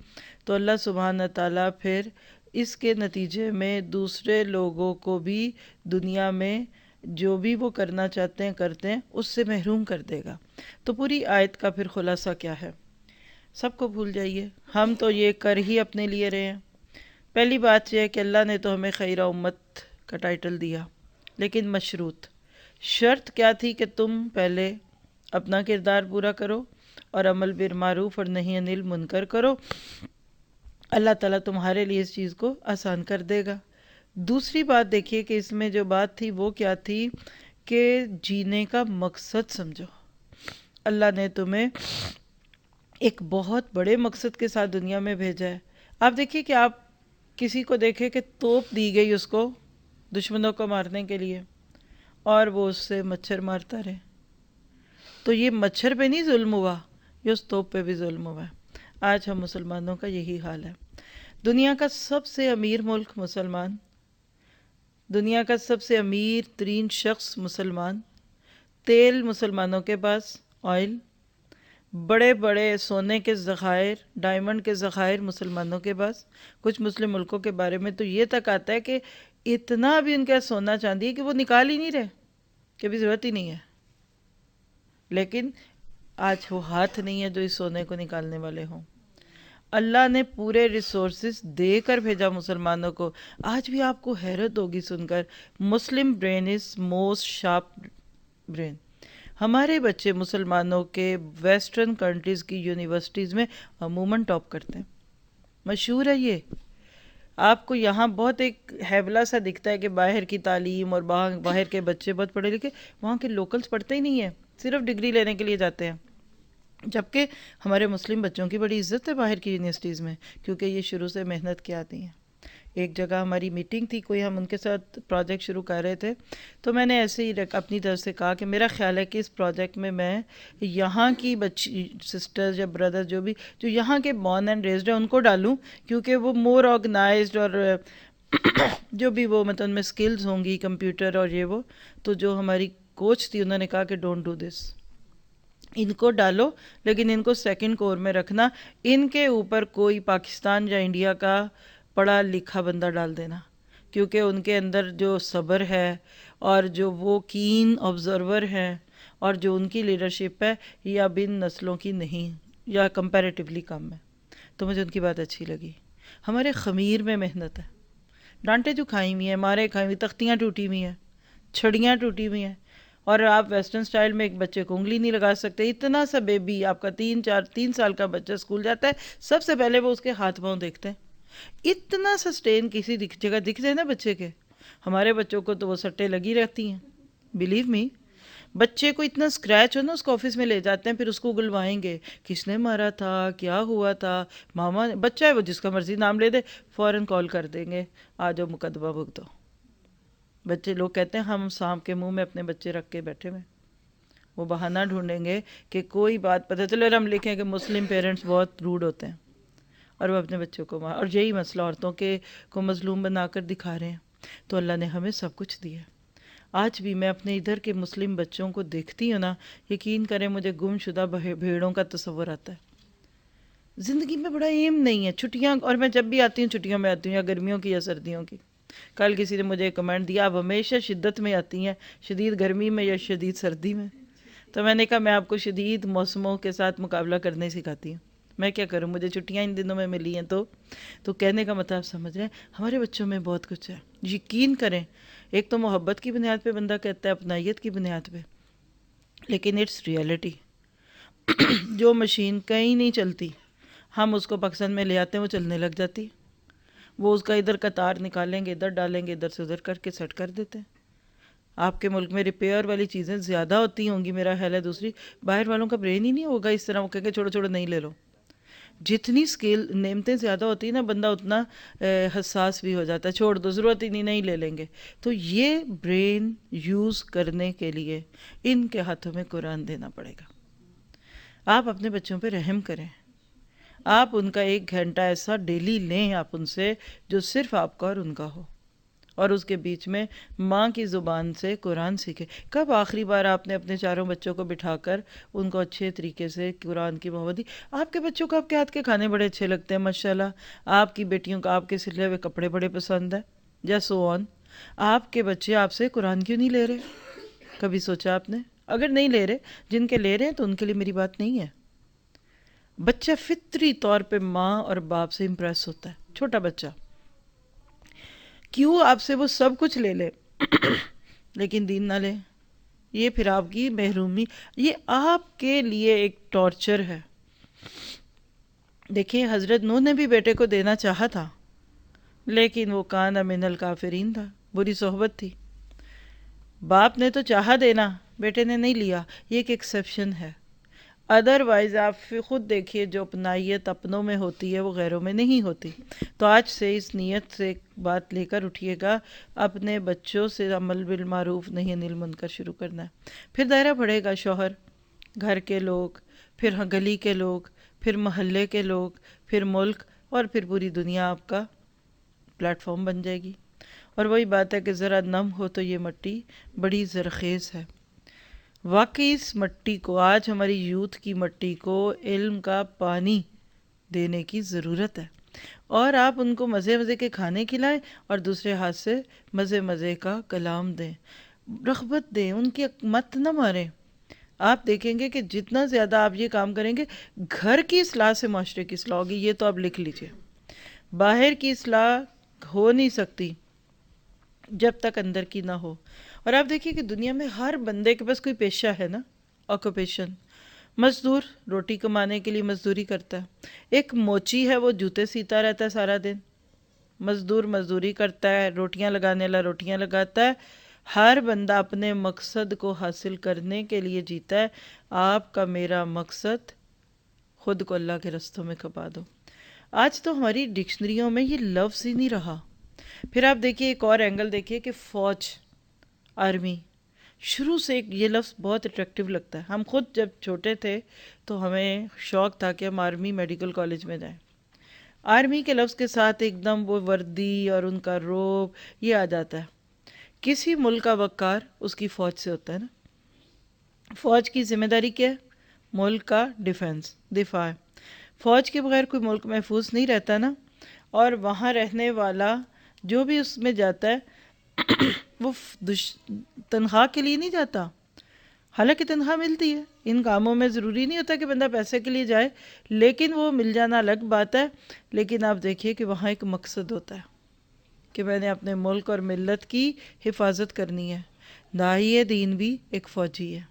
تو اللہ سبحانہ تعالیٰ پھر اس کے نتیجے میں دوسرے لوگوں کو بھی دنیا میں جو بھی وہ کرنا چاہتے ہیں کرتے ہیں، اس سے محروم کر دے گا. تو پوری آیت کا پھر خلاصہ کیا ہے؟ سب کو بھول جائیے، ہم تو یہ کر ہی اپنے لیے رہے ہیں. پہلی بات یہ ہے کہ اللہ نے تو ہمیں خیرہ امت کا ٹائٹل دیا، لیکن مشروط. شرط کیا تھی؟ کہ تم پہلے اپنا کردار پورا کرو اور عمل بالمعروف اور نہی عن المنکر کرو. اللہ تعالیٰ تمہارے لیے اس چیز کو آسان کر دے گا. دوسری بات دیکھیے کہ اس میں جو بات تھی وہ کیا تھی کہ جینے کا مقصد سمجھو. اللہ نے تمہیں ایک بہت بڑے مقصد کے ساتھ دنیا میں بھیجا ہے. آپ دیکھیے کہ آپ کسی کو دیکھیں کہ توپ دی گئی اس کو دشمنوں کو مارنے کے لیے، اور وہ اس سے مچھر مارتا رہے، تو یہ مچھر پہ نہیں ظلم ہوا، یہ اس توپ پہ بھی ظلم ہوا ہے. آج ہم مسلمانوں کا یہی حال ہے. دنیا کا سب سے امیر ملک مسلمان، دنیا کا سب سے امیر ترین شخص مسلمان، تیل مسلمانوں کے پاس، آئل، بڑے بڑے سونے کے ذخائر، ڈائمنڈ کے ذخائر مسلمانوں کے پاس. کچھ مسلم ملکوں کے بارے میں تو یہ تک آتا ہے کہ اتنا بھی ان کا سونا چاندی ہے کہ وہ نکال ہی نہیں رہے، کہ ابھی ضرورت ہی نہیں ہے. لیکن آج وہ ہاتھ نہیں ہے جو اس سونے کو نکالنے والے ہوں. اللہ نے پورے ریسورسز دے کر بھیجا مسلمانوں کو. آج بھی آپ کو حیرت ہوگی سن کر، Muslim brain is most sharp brain. ہمارے بچے مسلمانوں کے ویسٹرن کنٹریز کی یونیورسٹیز میں عموماً ٹاپ کرتے ہیں. مشہور ہے یہ. آپ کو یہاں بہت ایک ہیبلا سا دکھتا ہے کہ باہر کی تعلیم اور باہر کے بچے بہت پڑھے لکھے، وہاں کے لوکلز پڑھتے ہی نہیں ہیں، صرف ڈگری لینے کے لیے جاتے ہیں. جبکہ ہمارے مسلم بچوں کی بڑی عزت ہے باہر کی یونیورسٹیز میں، کیونکہ یہ شروع سے محنت کے آتی ہیں. ایک جگہ ہماری میٹنگ تھی، کوئی ہم ان کے ساتھ پروجیکٹ شروع کر رہے تھے، تو میں نے ایسے ہی اپنی طرف سے کہا کہ میرا خیال ہے کہ اس پروجیکٹ میں یہاں کی بچی سسٹرز یا بردر جو یہاں کے بورن اینڈ ریزڈ ہیں ان کو ڈالوں، کیونکہ وہ مور آرگنائزڈ اور جو بھی وہ مطلب ان میں سکلز ہوں گی کمپیوٹر اور یہ وہ. تو جو ہماری کوچ تھی انہوں نے کہا کہ ڈونٹ ڈو دس، ان کو ڈالو لیکن ان کو سیکنڈ کور میں رکھنا، ان کے اوپر کوئی پاکستان یا انڈیا کا پڑھا لکھا بندہ ڈال دینا، کیونکہ ان کے اندر جو صبر ہے اور جو وہ کین آبزرور ہے اور جو ان کی لیڈرشپ ہے یہ اب ان نسلوں کی نہیں، یا کمپیریٹیولی کم ہے. تو مجھے ان کی بات اچھی لگی. ہمارے خمیر میں محنت ہے، ڈانٹے جو کھائی ہوئی ہیں، مارے کھائی ہوئی، تختیاں ٹوٹی ہوئی ہیں، چھڑیاں ٹوٹی ہوئی ہیں، اور آپ ویسٹرن سٹائل میں ایک بچے کو انگلی نہیں لگا سکتے. اتنا سا بیبی آپ کا 3 سال کا بچہ اسکول جاتا ہے، سب سے پہلے وہ اس کے ہاتھ پاؤں دیکھتے ہیں. اتنا سا سٹین کسی جگہ دکھ جائے نا بچے کے. ہمارے بچوں کو تو وہ سٹیں لگی رہتی ہیں، بلیو می. بچے کو اتنا اسکریچ ہو نا، اس کو آفس میں لے جاتے ہیں، پھر اس کو گلوائیں گے کس نے مارا تھا، کیا ہوا تھا، ماما نے. بچہ ہے وہ جس کا مرضی نام لے دے، فوراً کال کر دیں گے آ جاؤ مقدمہ بھگ دو. بچے لوگ کہتے ہیں ہم سانپ کے منہ میں اپنے بچے رکھ کے بیٹھے ہوئے. وہ بہانہ ڈھونڈیں گے کہ کوئی بات پتہ چلے، اور ہم لکھیں کہ مسلم پیرنٹس بہت روڈ ہوتے ہیں اور وہ اپنے بچوں کو اور یہی مسئلہ عورتوں کے کو مظلوم بنا کر دکھا رہے ہیں. تو اللہ نے ہمیں سب کچھ دیا. آج بھی میں اپنے ادھر کے مسلم بچوں کو دیکھتی ہوں نا، یقین کریں مجھے گم شدہ بھیڑوں کا تصور آتا ہے. زندگی میں بڑا ایم نہیں ہے. چھٹیاں، اور میں جب بھی آتی ہوں چھٹیوں میں آتی ہوں، یا گرمیوں کی یا سردیوں کی. کل کسی نے مجھے کمنٹ دیا آپ ہمیشہ شدت میں آتی ہیں، شدید گرمی میں یا شدید سردی میں. تو میں نے کہا میں آپ کو شدید موسموں کے ساتھ مقابلہ کرنے سکھاتی ہوں. میں کیا کروں، مجھے چھٹیاں ان دنوں میں ملی ہیں. تو کہنے کا مطلب سمجھ رہے ہیں، ہمارے بچوں میں بہت کچھ ہے. یقین کریں، ایک تو محبت کی بنیاد پہ بندہ کہتا ہے، اپنائیت کی بنیاد پہ، لیکن اٹس ریئلٹی. جو مشین کہیں نہیں چلتی، ہم اس کو پاکستان میں لے آتے ہیں، وہ چلنے لگ جاتی. وہ اس کا ادھر کا تار نکالیں گے، ادھر ڈالیں گے، ادھر سے ادھر کر کے سیٹ کر دیتے ہیں. آپ کے ملک میں ریپیئر والی چیزیں زیادہ ہوتی ہوں گی میرا خیال ہے. دوسری، باہر والوں کا برین ہی نہیں ہوگا اس طرح، وہ کہیں گے چھوڑو چھوڑو نہیں لے لو. جتنی اسکیل نعمتیں زیادہ ہوتی ہیں نا، بندہ اتنا حساس بھی ہو جاتا ہے. چھوڑ دو، ضرورت ہی نہیں، نہیں لے لیں گے. تو یہ برین یوز کرنے کے لیے ان کے ہاتھوں میں قرآن دینا پڑے گا. آپ اپنے بچوں پہ رحم کریں. آپ ان کا 1 گھنٹہ ایسا ڈیلی لیں آپ ان سے، جو صرف آپ کا اور ان کا ہو، اور اس کے بیچ میں ماں کی زبان سے قرآن سیکھے. کب آخری بار آپ نے اپنے 4 بچوں کو بٹھا کر ان کو اچھے طریقے سے قرآن کی محبت دی؟ آپ کے بچوں کو آپ کے ہاتھ کے کھانے بڑے اچھے لگتے ہیں ماشاءاللہ. آپ کی بیٹیوں کو آپ کے سلے ہوئے کپڑے بڑے پسند ہیں، یا سو آن. آپ کے بچے آپ سے قرآن کیوں نہیں لے رہے؟ کبھی سوچا آپ نے؟ اگر نہیں لے رہے، جن کے لے رہے ہیں تو ان کے لیے میری بات نہیں ہے. بچہ فطری طور پہ ماں اور باپ سے امپریس ہوتا ہے. چھوٹا بچہ کیوں آپ سے وہ سب کچھ لے لے لیکن دین نہ لے، یہ پھر آپ کی محرومی، یہ آپ کے لیے ایک ٹارچر ہے. دیکھیں حضرت نوح نے بھی بیٹے کو دینا چاہا تھا، لیکن وہ کان من الکافرین تھا، بری صحبت تھی. باپ نے تو چاہا دینا، بیٹے نے نہیں لیا. یہ ایک ایکسیپشن ہے. ادروائز آپ خود دیکھیے، جو اپنائیت اپنوں میں ہوتی ہے وہ غیروں میں نہیں ہوتی. تو آج سے اس نیت سے ایک بات لے کر اٹھیے گا، اپنے بچوں سے عمل بالمعروف نہی عن المنکر شروع کرنا ہے. پھر دائرہ بڑھے گا، شوہر، گھر کے لوگ، پھر گلی کے لوگ، پھر محلے کے لوگ، پھر ملک، اور پھر پوری دنیا آپ کا پلیٹ فارم بن جائے گی. اور وہی بات ہے کہ ذرا نم ہو تو یہ مٹی بڑی زرخیز ہے. واقعی اس مٹی کو، آج ہماری یوتھ کی مٹی کو علم کا پانی دینے کی ضرورت ہے. اور آپ ان کو مزے مزے کے کھانے کھلائیں اور دوسرے ہاتھ سے مزے مزے کا کلام دیں، رغبت دیں، ان کی مت نہ ماریں. آپ دیکھیں گے کہ جتنا زیادہ آپ یہ کام کریں گے، گھر کی اصلاح سے معاشرے کی اصلاح ہوگی. یہ تو آپ لکھ لیجئے. باہر کی اصلاح ہو نہیں سکتی جب تک اندر کی نہ ہو. اور آپ دیکھیے کہ دنیا میں ہر بندے کے پاس کوئی پیشہ ہے نا، آکوپیشن. مزدور روٹی کمانے کے لیے مزدوری کرتا ہے. ایک موچی ہے، وہ جوتے سیتا رہتا ہے سارا دن. مزدور مزدوری کرتا ہے، روٹیاں لگانے والا روٹیاں لگاتا ہے. ہر بندہ اپنے مقصد کو حاصل کرنے کے لیے جیتا ہے. آپ کا میرا مقصد خود کو اللہ کے رستوں میں کھپا دو. آج تو ہماری ڈکشنریوں میں یہ لفظ ہی نہیں رہا. پھر آپ دیکھیے ایک اور اینگل دیکھیے کہ فوج، آرمی. شروع سے یہ لفظ بہت اٹریکٹیو لگتا ہے. ہم خود جب چھوٹے تھے تو ہمیں شوق تھا کہ ہم آرمی میڈیکل کالج میں جائیں. آرمی کے لفظ کے ساتھ ایک دم وہ وردی اور ان کا روب یہ آ جاتا ہے. کسی ملک کا وقار اس کی فوج سے ہوتا ہے نا. فوج کی ذمہ داری کیا ہے؟ ملک کا ڈیفنس، دفاع ہے. فوج کے بغیر کوئی ملک محفوظ نہیں رہتا نا. اور وہاں رہنے والا جو بھی اس میں جاتا ہے وہ تنخواہ کے لیے نہیں جاتا. حالانکہ تنخواہ ملتی ہے ان کاموں میں، ضروری نہیں ہوتا کہ بندہ پیسے کے لیے جائے، لیکن وہ مل جانا الگ بات ہے. لیکن آپ دیکھیے کہ وہاں ایک مقصد ہوتا ہے کہ میں نے اپنے ملک اور ملت کی حفاظت کرنی ہے. داعی دین بھی ایک فوجی ہے،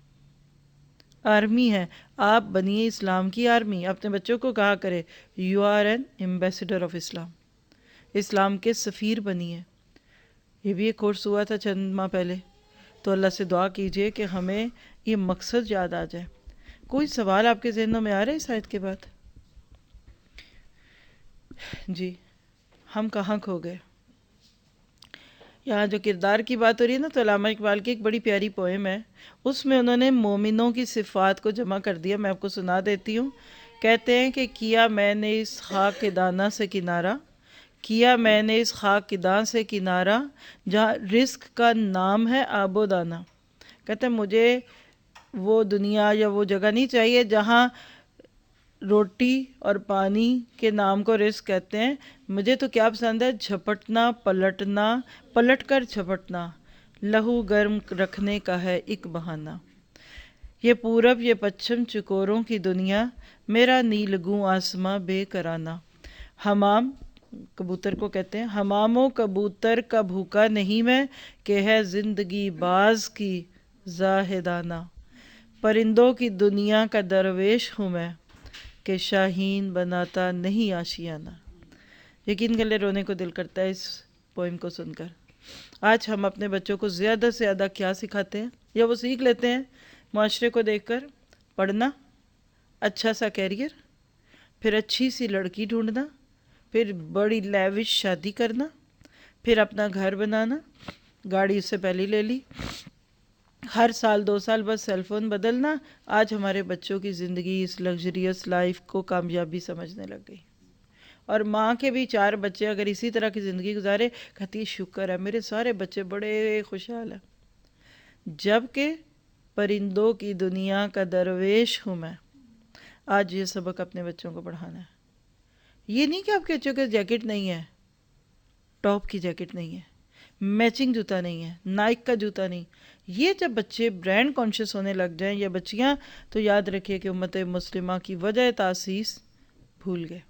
آرمی ہے. آپ بنیے اسلام کی آرمی. اپنے بچوں کو کہا کرے you are an ambassador of Islam, اسلام کے سفیر بنیے. یہ بھی ایک کورس ہوا تھا چند ماہ پہلے. تو اللہ سے دعا کیجئے کہ ہمیں یہ مقصد یاد آ جائے. کوئی سوال آپ کے ذہنوں میں آ رہا ہے اس آیت کے بعد؟ جی ہم کہاں کھو گئے؟ یہاں جو کردار کی بات ہو رہی ہے نا، تو علامہ اقبال کی ایک بڑی پیاری پوئم ہے، اس میں انہوں نے مومنوں کی صفات کو جمع کر دیا. میں آپ کو سنا دیتی ہوں. کہتے ہیں کہ کیا میں نے اس خاک کے دانہ سے کنارہ، کیا میں نے اس خاک کی دان سے کنارہ، جہاں رزق کا نام ہے آب و دانہ. کہتے ہیں مجھے وہ دنیا یا وہ جگہ نہیں چاہیے جہاں روٹی اور پانی کے نام کو رزق کہتے ہیں. مجھے تو کیا پسند ہے، جھپٹنا پلٹنا، پلٹ کر جھپٹنا، لہو گرم رکھنے کا ہے ایک بہانہ. یہ پورب یہ پچھم چکوروں کی دنیا، میرا نیلگوں آسماں بے کرانہ. حمام کبوتر کو کہتے ہیں، حمام و کبوتر کا بھوکا نہیں میں، کہ ہے زندگی باز کی زاہدانہ. پرندوں کی دنیا کا درویش ہوں میں، کہ شاہین بناتا نہیں آشیانہ. یقین کر لے رونے کو دل کرتا ہے اس پوئم کو سن کر. آج ہم اپنے بچوں کو زیادہ سے زیادہ کیا سکھاتے ہیں یا وہ سیکھ لیتے ہیں معاشرے کو دیکھ کر؟ پڑھنا، اچھا سا کیریئر، پھر اچھی سی لڑکی ڈھونڈنا، پھر بڑی لیوش شادی کرنا، پھر اپنا گھر بنانا، گاڑی اس سے پہلے لے لی، ہر سال 2 سال بس سیل فون بدلنا. آج ہمارے بچوں کی زندگی اس لگژریس لائف کو کامیابی سمجھنے لگ گئی. اور ماں کے بھی 4 بچے اگر اسی طرح کی زندگی گزارے، کہتی ہے شکر ہے میرے سارے بچے بڑے خوشحال ہیں. جبکہ پرندوں کی دنیا کا درویش ہوں میں. آج یہ سبق اپنے بچوں کو پڑھانا ہے. یہ نہیں کہ آپ کے بچوں کے جیکٹ نہیں ہے، ٹاپ کی جیکٹ نہیں ہے، میچنگ جوتا نہیں ہے، نائک کا جوتا نہیں. یہ جب بچے برانڈ کانشیس ہونے لگ جائیں یا بچیاں، تو یاد رکھیے کہ امت مسلمہ کی وجہ تاسیس بھول گئے.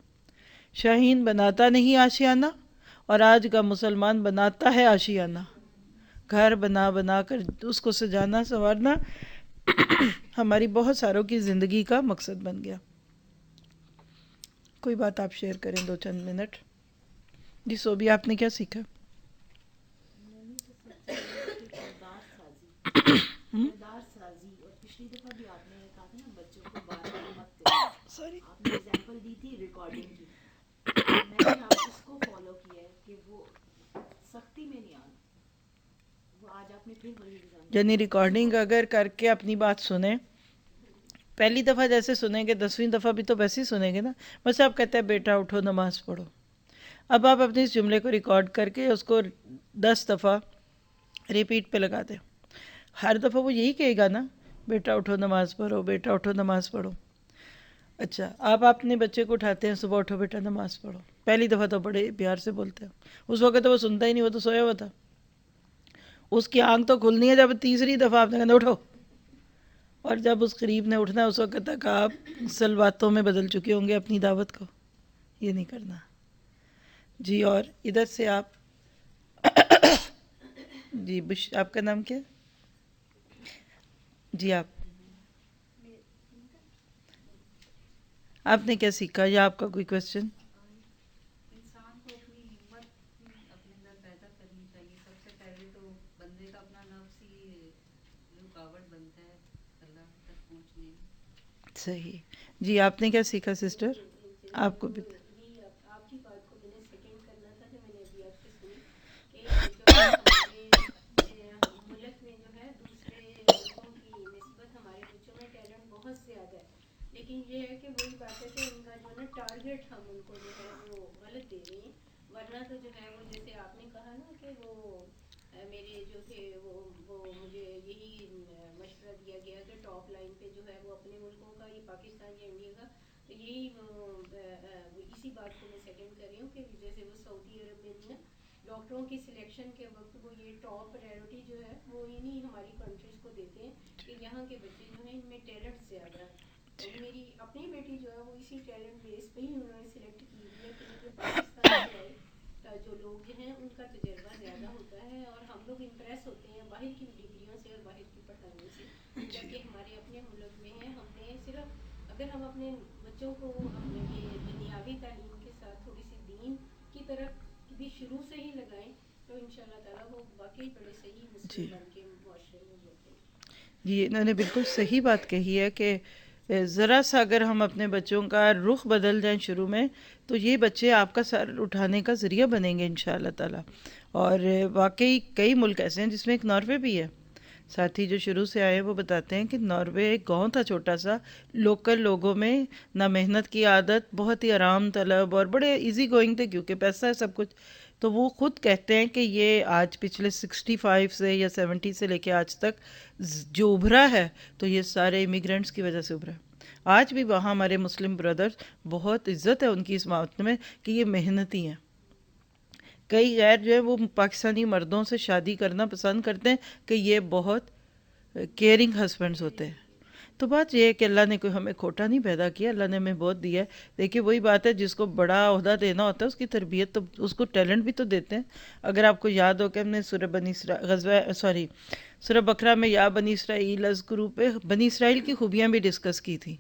شاہین بناتا نہیں آشیانہ، اور آج کا مسلمان بناتا ہے آشیانہ. گھر بنا بنا کر اس کو سجانا سنوارنا ہماری بہت ساروں کی زندگی کا مقصد بن گیا. کوئی بات آپ شیئر کریں 2 چند منٹ. جی سوبی آپ نے کیا سیکھا؟ کردار سازی. اور پچھلی دفعہ بھی آپ نے کہا تھا نا بچوں کو بار بار مت دو. سوری. آپ نے اگزامپل دی تھی ریکارڈنگ کی. میں نے آپ اس کو فالو کیا ہے کہ وہ سختی میں نہیں آنا. وہ آج آپ نے پھر وہی ایگزامپل. یعنی ریکارڈنگ اگر کر کے اپنی بات سنیں، پہلی دفعہ جیسے سنیں گے 10ویں دفعہ بھی تو ویسے ہی سنیں گے نا. بس آپ کہتے ہیں بیٹا اٹھو نماز پڑھو. اب آپ اپنے اس جملے کو ریکارڈ کر کے اس کو 10 دفعہ ریپیٹ پہ لگا دیں. ہر دفعہ وہ یہی کہے گا نا، بیٹا اٹھو نماز پڑھو، بیٹا اٹھو نماز پڑھو. اچھا آپ اپنے بچے کو اٹھاتے ہیں صبح اٹھو بیٹا نماز پڑھو. پہلی دفعہ تو بڑے پیار سے بولتے ہیں، اس وقت تو وہ سنتا ہی نہیں، وہ تو سویا ہوا تھا. اس کی آنکھ تو کھلنی ہے جب تیسری دفعہ آپ نے کہنا اٹھو. اور جب اس قریب نے اٹھنا ہے اس وقت تک آپ سلواتوں میں بدل چکے ہوں گے اپنی دعوت کو. یہ نہیں کرنا. جی اور ادھر سے آپ جی آپ کا نام کیا؟ جی آپ نے کیا سیکھا یا آپ کا کوئی کوشچن؟ انسان کو اپنی ہمت اپنے اندر پیدا کرنی چاہیے. سب سے پہلے تو بندے کا اپنا نفس ہی رکاوٹ بنتا ہے اللہ تک پہنچنے میں. صحیح. جی آپ نے کیا سیکھا سسٹر؟ آپ کو بھی آپ کی بات کو میں نے سیکنڈ کرنا تھا جو میں نے ابھی آپ سے سنی کہ جو ہے ہمارے ملک میں جو ہے دوسرے ملکوں کی نسبت ہمارے بچوں میں ٹیلنٹ بہت زیادہ ہے. لیکن یہ ہے کہ وہی بات ہے کہ ان کا جو ہے نا ٹارگیٹ ہم ان کو جو ہے وہ غلط دے رہے ہیں. ورنہ تو جو ہے وہ جیسے آپ نے کہا نا کہ وہ میرے جو تھے وہ مجھے یہی مشورہ دیا گیا کہ ٹاپ لائن پہ جو ہے وہ اپنے ملکوں کا یہ پاکستان یا انڈیا کا. تو یہی اسی بات کو میں سیکنڈ کر رہی ہوں کہ جیسے وہ سعودی عرب میں بھی نا ڈاکٹروں کی سلیکشن کے وقت وہ یہ ٹاپ پرائیورٹی جو ہے وہ انہیں ہماری کنٹریز کو دیتے ہیں کہ یہاں کے بچے جو ہیں ان میں ٹیلنٹ زیادہ ہے. اور میری اپنی بیٹی جو ہے وہ اسی ٹیلنٹ بیس پہ ہی انہوں نے سلیکٹ کی ہوئی ہے کیونکہ پاکستان سے آئے جو لوگ ہیں ان کا تجربہ زیادہ ہوتا ہے اور ہم لوگ امپریس ہوتے ہیں باہر کی ڈگریوں پڑھائیوں سے اور باہر کی پڑھائیوں سے، جبکہ ہمارے اپنے ملک میں ہے. ہم نے صرف اگر ہم اپنے بچوں کو اپنے یہ دنیاوی تعلیم کے ساتھ تھوڑی سی دین کی طرف بھی شروع سے ہی لگائیں تو انشاءاللہ تعالیٰ وہ واقعی بڑے صحیح جی مسلم بن کے معاشرے میں ہوتے ہیں. جی، انہوں نے بالکل صحیح بات کہی ہے کہ ذرا سا اگر ہم اپنے بچوں کا رخ بدل جائیں شروع میں تو یہ بچے آپ کا سر اٹھانے کا ذریعہ بنیں گے انشاءاللہ تعالی. اور واقعی کئی ملک ایسے ہیں جس میں ایک ناروے بھی ہے. ساتھی جو شروع سے آئے وہ بتاتے ہیں کہ ناروے ایک گاؤں تھا چھوٹا سا، لوکل لوگوں میں نہ محنت کی عادت، بہت ہی آرام طلب اور بڑے ایزی گوئنگ تھے کیونکہ پیسہ ہے سب کچھ. تو وہ خود کہتے ہیں کہ یہ آج پچھلے 65 سے یا 70 سے لے کے آج تک جو ابھرا ہے تو یہ سارے امیگرینٹس کی وجہ سے ابھرا. آج بھی وہاں ہمارے مسلم برادرز بہت عزت ہے ان کی اس بات میں کہ یہ محنتی ہیں. کئی غیر جو ہے وہ پاکستانی مردوں سے شادی کرنا پسند کرتے ہیں کہ یہ بہت کیئرنگ ہسبینڈز ہوتے ہیں. تو بات یہ ہے کہ اللہ نے کوئی ہمیں کھوٹا نہیں پیدا کیا، اللہ نے ہمیں بہت دیا ہے. دیکھیے وہی بات ہے، جس کو بڑا عہدہ دینا ہوتا ہے اس کی تربیت تو اس کو ٹیلنٹ بھی تو دیتے ہیں. اگر آپ کو یاد ہو کہ ہم نے سورہ بقرہ میں یا بنی اسرائیل اذکروا پہ بنی اسرائیل کی خوبیاں بھی ڈسکس کی تھی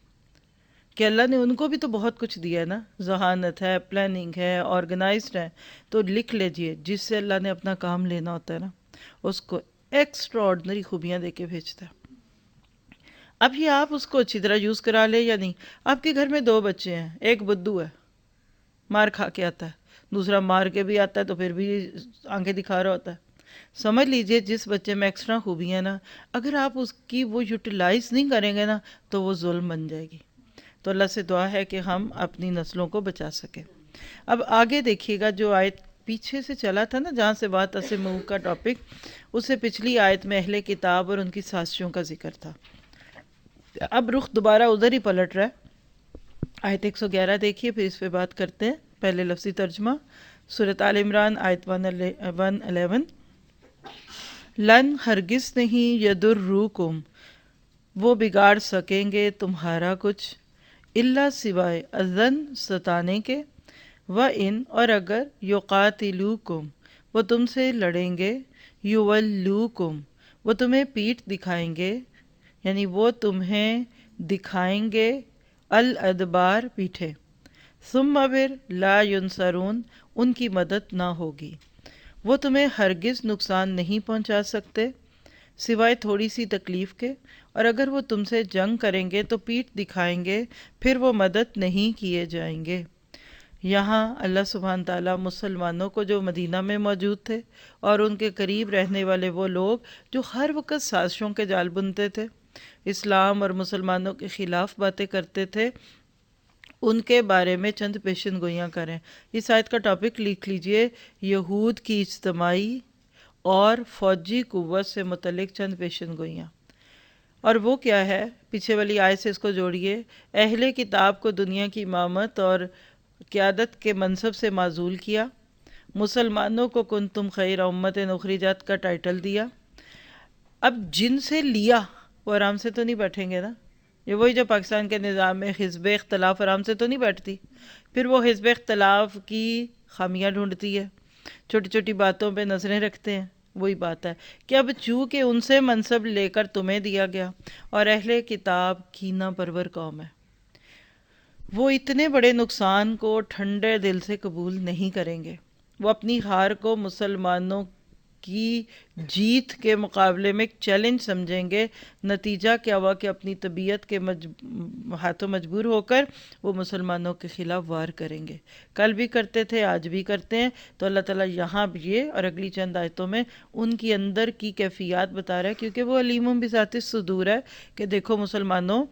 کہ اللہ نے ان کو بھی تو بہت کچھ دیا ہے نا، ذہانت ہے، پلاننگ ہے، آرگنائزڈ ہے. تو لکھ لیجئے جس سے اللہ نے اپنا کام لینا ہوتا ہے نا اس کو ایکسٹرا آرڈنری خوبیاں دے کے بھیجتا ہے. اب یہ آپ اس کو اچھی طرح یوز کرا لے یا نہیں. آپ کے گھر میں 2 بچے ہیں، ایک بدو ہے مار کھا کے آتا ہے، دوسرا مار کے بھی آتا ہے تو پھر بھی آنکھیں دکھا رہا ہوتا ہے. سمجھ لیجئے جس بچے میں ایکسٹرا خوبیاں ہیں نا، اگر آپ اس کی وہ یوٹیلائز نہیں کریں گے نا تو وہ ظلم بن جائے گی. تو اللہ سے دعا ہے کہ ہم اپنی نسلوں کو بچا سکیں. اب آگے دیکھیے گا جو آیت پیچھے سے چلا تھا نا جہاں سے بات منہ کا ٹاپک، اس سے پچھلی آیت میں اہل کتاب اور ان کی سازشوں کا ذکر تھا. اب رخ دوبارہ ادھر ہی پلٹ رہا ہے. آیت 111 دیکھیے پھر اس پہ بات کرتے ہیں. پہلے لفظی ترجمہ سورۃ آل عمران آیت 111. لن ہرگز نہیں یضروکم وہ بگاڑ سکیں گے تمہارا کچھ، الا سوائے اذن ستانے کے، وَإِنْ اور اگر یقاتلوکم وہ تم سے لڑیں گے، یولوکم وہ تمہیں پیٹھ دکھائیں گے، یعنی وہ تمہیں دکھائیں گے الادبار پیٹھے، ثم پھر لا ینصرون ان کی مدد نہ ہوگی. وہ تمہیں ہرگز نقصان نہیں پہنچا سکتے سوائے تھوڑی سی تکلیف کے، اور اگر وہ تم سے جنگ کریں گے تو پیٹھ دکھائیں گے، پھر وہ مدد نہیں کیے جائیں گے. یہاں اللہ سبحانہ تعالیٰ مسلمانوں کو جو مدینہ میں موجود تھے اور ان کے قریب رہنے والے وہ لوگ جو ہر وقت سازشوں کے جال بنتے تھے، اسلام اور مسلمانوں کے خلاف باتیں کرتے تھے، ان کے بارے میں چند پیشن گوئیاں کریں. اس آیت کا ٹاپک لکھ لیجئے، یہود کی اجتماعی اور فوجی قوت سے متعلق چند پیشن گوئیاں. اور وہ کیا ہے؟ پیچھے والی آیت سے اس کو جوڑیے. اہل کتاب کو دنیا کی امامت اور قیادت کے منصب سے معزول کیا، مسلمانوں کو کنتم خیر امت اخرجت کا ٹائٹل دیا. اب جن سے لیا وہ آرام سے تو نہیں بیٹھیں گے نا، یہ وہی جو پاکستان کے نظام میں حزب اختلاف آرام سے تو نہیں بیٹھتی. پھر وہ حزب اختلاف کی خامیاں ڈھونڈتی ہے، چھوٹی چھوٹی باتوں پہ نظریں رکھتے ہیں. وہی بات ہے کہ اب چونکہ ان سے منصب لے کر تمہیں دیا گیا اور اہل کتاب کینہ پرور قوم ہے، وہ اتنے بڑے نقصان کو ٹھنڈے دل سے قبول نہیں کریں گے. وہ اپنی ہار کو مسلمانوں کی جیت کے مقابلے میں ایک چیلنج سمجھیں گے. نتیجہ کیا ہوا کہ اپنی طبیعت کے ہاتھوں مجبور ہو کر وہ مسلمانوں کے خلاف وار کریں گے. کل بھی کرتے تھے، آج بھی کرتے ہیں. تو اللہ تعالیٰ یہاں بھی یہ اور اگلی چند آیتوں میں ان کی اندر کی کیفیات بتا رہا ہے، کیونکہ وہ علیم بذات الصدور ہے کہ دیکھو مسلمانوں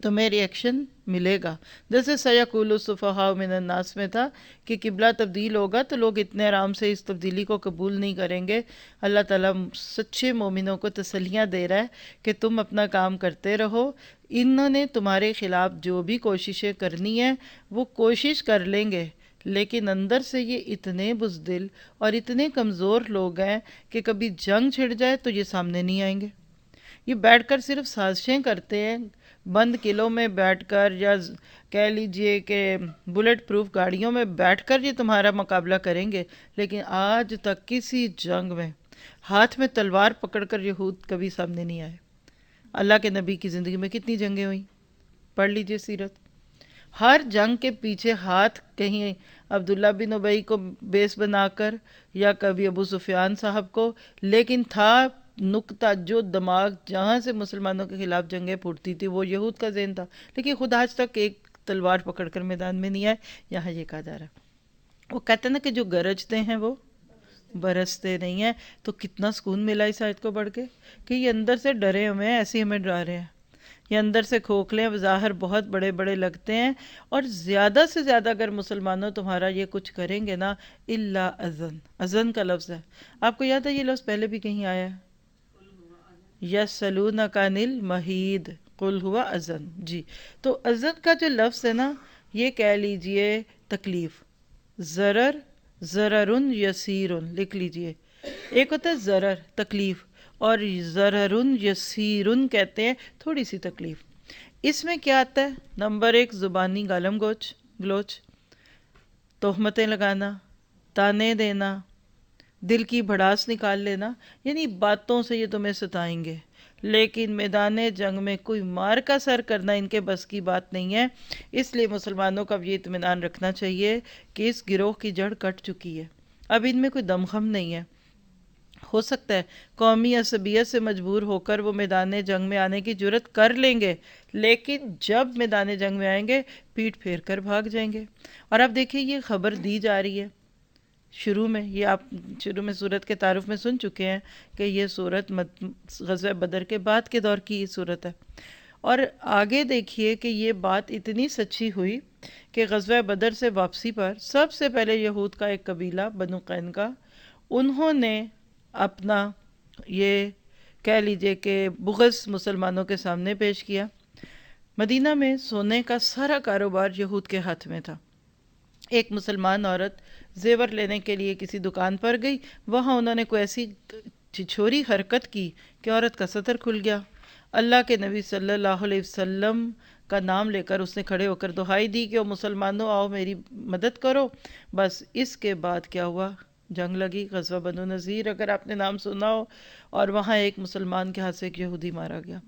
تمہیں ری ایکشن ملے گا. جیسے سیقول السفہاء من الناس میں تھا کہ قبلہ تبدیل ہوگا تو لوگ اتنے آرام سے اس تبدیلی کو قبول نہیں کریں گے. اللہ تعالیٰ سچے مومنوں کو تسلیاں دے رہا ہے کہ تم اپنا کام کرتے رہو. انہوں نے تمہارے خلاف جو بھی کوششیں کرنی ہیں وہ کوشش کر لیں گے، لیکن اندر سے یہ اتنے بزدل اور اتنے کمزور لوگ ہیں کہ کبھی جنگ چھڑ جائے تو یہ سامنے نہیں آئیں گے. یہ بیٹھ کر صرف سازشیں کرتے ہیں، بند قلعوں میں بیٹھ کر یا کہہ لیجئے کہ بلٹ پروف گاڑیوں میں بیٹھ کر یہ تمہارا مقابلہ کریں گے، لیکن آج تک کسی جنگ میں ہاتھ میں تلوار پکڑ کر یہود کبھی سامنے نہیں آئے. اللہ کے نبی کی زندگی میں کتنی جنگیں ہوئیں، پڑھ لیجئے سیرت. ہر جنگ کے پیچھے ہاتھ کہیں عبداللہ بن ابی کو بیس بنا کر یا کبھی ابو سفیان صاحب کو، لیکن تھا نقطہ جو دماغ جہاں سے مسلمانوں کے خلاف جنگیں پھوٹتی تھی وہ یہود کا ذہن تھا. لیکن خود آج تک ایک تلوار پکڑ کر میدان میں نہیں آئے. یہاں یہ کہا جا رہا ہے، وہ کہتے ہیں نا کہ جو گرجتے ہیں وہ برستے نہیں ہیں. تو کتنا سکون ملا اس آیت کو پڑھ کے کہ یہ اندر سے ڈرے ہوئے ہیں، ایسے ہی ہمیں ڈرا رہے ہیں. یہ اندر سے کھوکھلے ہیں، ظاہر بہت بڑے بڑے لگتے ہیں، اور زیادہ سے زیادہ اگر مسلمانوں تمہارا یہ کچھ کریں گے نا، الا اذن. اذن کا لفظ ہے، آپ کو یاد ہے یہ لفظ پہلے بھی کہیں آیا ہے، یسألونک عن المحید قل ہوا اذن. جی تو اذن کا جو لفظ ہے نا، یہ کہہ لیجئے تکلیف. ضرر، ضررن یسیرن لکھ لیجئے. ایک ہوتا ہے ضرر تکلیف، اور ضررن یسیرن کہتے ہیں تھوڑی سی تکلیف. اس میں کیا آتا ہے؟ نمبر 1 زبانی گالم گلوچ، تہمتیں لگانا، تانے دینا، دل کی بھڑاس نکال لینا. یعنی باتوں سے یہ تمہیں ستائیں گے، لیکن میدان جنگ میں کوئی مار کا سر کرنا ان کے بس کی بات نہیں ہے. اس لیے مسلمانوں کو اب یہ اطمینان رکھنا چاہیے کہ اس گروہ کی جڑ کٹ چکی ہے، اب ان میں کوئی دمخم نہیں ہے. ہو سکتا ہے قومی عصبیت سے مجبور ہو کر وہ میدان جنگ میں آنے کی جرت کر لیں گے، لیکن جب میدان جنگ میں آئیں گے پیٹ پھیر کر بھاگ جائیں گے. اور اب دیکھیں یہ خبر دی جا رہی ہے شروع میں، یہ آپ شروع میں سورت کے تعارف میں سن چکے ہیں کہ یہ سورت غزوہ بدر کے بعد کے دور کی سورت ہے. اور آگے دیکھیے کہ یہ بات اتنی سچی ہوئی کہ غزوہ بدر سے واپسی پر سب سے پہلے یہود کا ایک قبیلہ بنو قینقاع، انہوں نے اپنا یہ کہہ لیجئے کہ بغض مسلمانوں کے سامنے پیش کیا. مدینہ میں سونے کا سارا کاروبار یہود کے ہاتھ میں تھا. ایک مسلمان عورت زیور لینے کے لیے کسی دکان پر گئی، وہاں انہوں نے کوئی ایسی چھچوری حرکت کی کہ عورت کا سطر کھل گیا. اللہ کے نبی صلی اللہ علیہ وسلم کا نام لے کر اس نے کھڑے ہو کر دہائی دی کہ او مسلمانوں آؤ میری مدد کرو. بس اس کے بعد کیا ہوا؟ جنگ لگی، غزوہ بنو نذیر اگر آپ نے نام سنا ہو، اور وہاں ایک مسلمان کے ہاتھ سے ایک یہودی مارا گیا.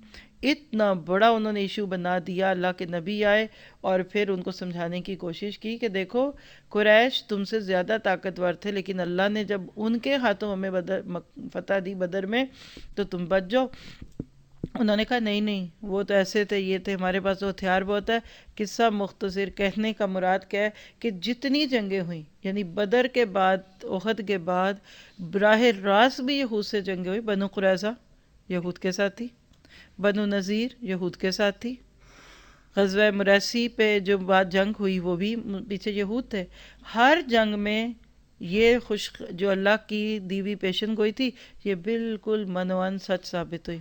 اتنا بڑا انہوں نے ایشو بنا دیا. اللہ کے نبی آئے اور پھر ان کو سمجھانے کی کوشش کی کہ دیکھو قریش تم سے زیادہ طاقتور تھے، لیکن اللہ نے جب ان کے ہاتھوں ہمیں فتح دی بدر میں تو تم بچ جاؤ. انہوں نے کہا نہیں نہیں، وہ تو ایسے تھے، یہ تھے، ہمارے پاس تو ہتھیار بہت ہے. قصہ مختصر کہنے کا مراد کیا ہے کہ جتنی جنگیں ہوئیں، یعنی بدر کے بعد، احد کے بعد براہ راست بھی یہود سے جنگیں ہوئی. بنو قریظہ یہود کے ساتھ تھی، بنو نذیر یہود کے ساتھ تھی، غزوہ مریسی پہ جو بعد جنگ ہوئی وہ بھی پیچھے یہود تھے. ہر جنگ میں یہ جو اللہ کی دیوی پیشن گوئی تھی یہ بالکل منوان سچ ثابت ہوئی.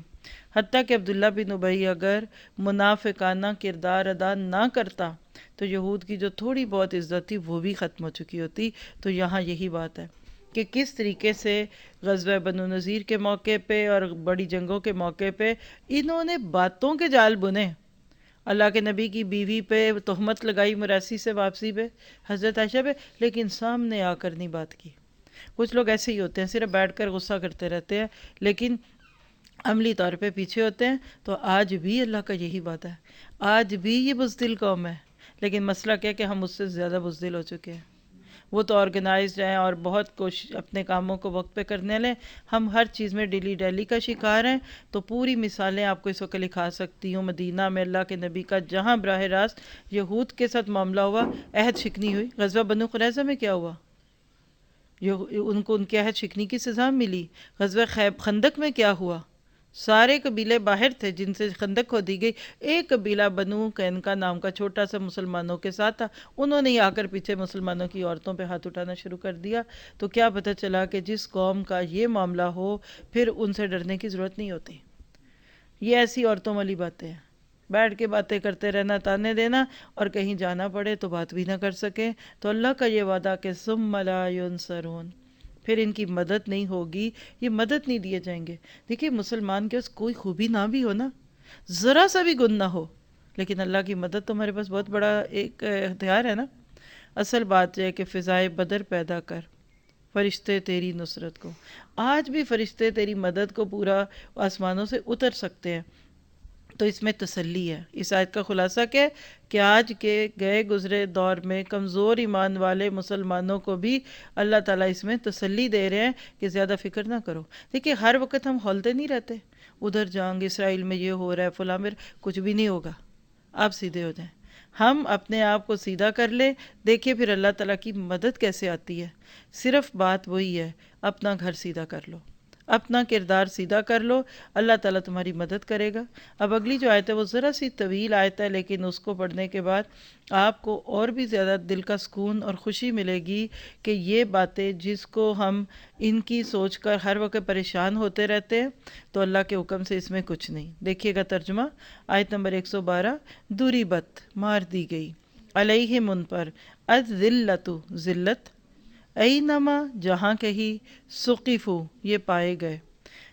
حتیٰ کہ عبداللہ بن ابی اگر منافقانہ کردار ادا نہ کرتا تو یہود کی جو تھوڑی بہت عزت تھی وہ بھی ختم ہو چکی ہوتی. تو یہاں یہی بات ہے کہ کس طریقے سے غزوہ بنو نذیر کے موقع پہ اور بڑی جنگوں کے موقع پہ انہوں نے باتوں کے جال بنے. اللہ کے نبی کی بیوی پہ تہمت لگائی مریسی سے واپسی پہ، حضرت عائشہ پہ، لیکن سامنے آ کر نہیں بات کی. کچھ لوگ ایسے ہی ہوتے ہیں، صرف بیٹھ کر غصہ کرتے رہتے ہیں لیکن عملی طور پہ پیچھے ہوتے ہیں. تو آج بھی اللہ کا یہی بات ہے، آج بھی یہ بزدل قوم ہے، لیکن مسئلہ کیا کہ ہم اس سے زیادہ بزدل ہو چکے ہیں. وہ تو آرگنائزڈ ہیں اور بہت کوشش اپنے کاموں کو وقت پہ کرنے لیں، ہم ہر چیز میں ڈیلی ڈیلی کا شکار ہیں. تو پوری مثالیں آپ کو اس وقت لکھا سکتی ہوں. مدینہ میں اللہ کے نبی کا جہاں براہ راست یہود کے ساتھ معاملہ ہوا، عہد شکنی ہوئی. غزوہ بنو قریظہ میں کیا ہوا؟ ان کو ان کے عہد شکنی کی سزا ملی. غزوہ خندق میں کیا ہوا؟ سارے قبیلے باہر تھے جن سے خندق کھودی گئی، ایک قبیلہ بنو قینقاع نام کا چھوٹا سا مسلمانوں کے ساتھ تھا، انہوں نے آ کر پیچھے مسلمانوں کی عورتوں پہ ہاتھ اٹھانا شروع کر دیا. تو کیا پتہ چلا کہ جس قوم کا یہ معاملہ ہو پھر ان سے ڈرنے کی ضرورت نہیں ہوتی. یہ ایسی عورتوں والی باتیں ہیں، بیٹھ کے باتیں کرتے رہنا، تانے دینا، اور کہیں جانا پڑے تو بات بھی نہ کر سکیں. تو اللہ کا یہ وعدہ کہ ثم لا ینصرون، پھر ان کی مدد نہیں ہوگی، یہ مدد نہیں دیے جائیں گے. دیکھیے مسلمان کے پاس کوئی خوبی نہ بھی ہو نا، ذرا سا بھی گن نہ ہو، لیکن اللہ کی مدد تو ہمارے پاس بہت بڑا ایک ہتھیار ہے نا. اصل بات یہ ہے کہ فضائے بدر پیدا کر، فرشتے تیری نصرت کو. آج بھی فرشتے تیری مدد کو پورا آسمانوں سے اتر سکتے ہیں. تو اس میں تسلی ہے. اس آیت کا خلاصہ کیا ہے کہ آج کے گئے گزرے دور میں کمزور ایمان والے مسلمانوں کو بھی اللہ تعالیٰ اس میں تسلی دے رہے ہیں کہ زیادہ فکر نہ کرو. دیکھیے ہر وقت ہم ہولتے نہیں رہتے، ادھر جنگ اسرائیل میں یہ ہو رہا ہے فلاں میں، کچھ بھی نہیں ہوگا. آپ سیدھے ہو جائیں، ہم اپنے آپ کو سیدھا کر لیں. دیکھیے پھر اللہ تعالیٰ کی مدد کیسے آتی ہے. صرف بات وہی ہے، اپنا گھر سیدھا کر لو، اپنا کردار سیدھا کر لو، اللہ تعالیٰ تمہاری مدد کرے گا. اب اگلی جو آیت ہے وہ ذرا سی طویل آیت ہے، لیکن اس کو پڑھنے کے بعد آپ کو اور بھی زیادہ دل کا سکون اور خوشی ملے گی کہ یہ باتیں جس کو ہم ان کی سوچ کر ہر وقت پریشان ہوتے رہتے ہیں، تو اللہ کے حکم سے اس میں کچھ نہیں. دیکھیے گا ترجمہ، آیت نمبر 112. دوری بت مار دی گئی، علیہم ان پر، الذلۃ ذلت، اینما جہاں کہیں، ثقفوا یہ پائے گئے،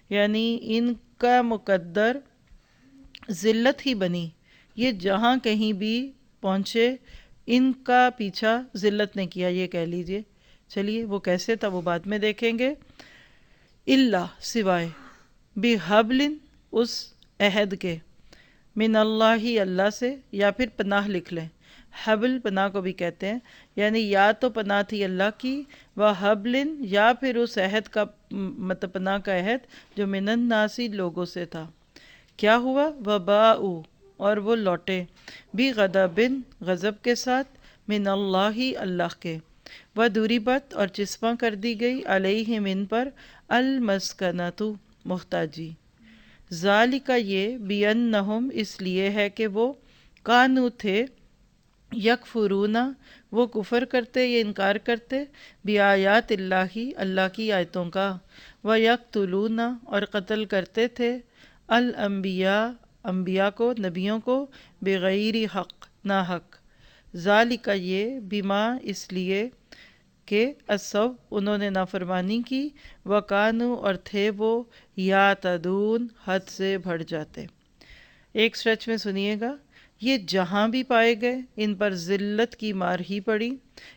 یعنی ان کا مقدر ذلت ہی بنی. یہ جہاں کہیں بھی پہنچے ان کا پیچھا ذلت نے کیا، یہ کہہ لیجئے. چلیے وہ کیسے تھا وہ بعد میں دیکھیں گے. اللہ سوائے، بحبل اس عہد کے، من اللہ اللہ سے، یا پھر پناہ لکھ لیں. حبل پناہ کو بھی کہتے ہیں، یعنی یا تو پناہ تھی اللہ کی، و حبل یا پھر اس عہد کا مطلب پناہ کا عہد جو من الناسی لوگوں سے تھا. کیا ہوا؟ وباء اور وہ لوٹے، بغضب غضب کے ساتھ، من اللہ اللہ کے، وضربت اور چسپاں کر دی گئی، علیہم ان پر، المسکنۃ محتاجی. ذالک یہ، بینہم اس لیے ہے کہ وہ، کانو تھے، یکفرون وہ کفر کرتے یا انکار کرتے، بآیات اللہ اللہ کی آیتوں کا، ویقتلون اور قتل کرتے تھے، الانبیاء انبیاء کو نبیوں کو، بغیر حق نا حق. ذالک یہ، بما اس لیے کہ عصوا انہوں نے نافرمانی کی، وکانو اور تھے وہ، یعتدون حد سے بڑھ جاتے. ایک سٹریچ میں سنیے گا، یہ جہاں بھی پائے گئے ان پر ذلت کی مار ہی پڑی.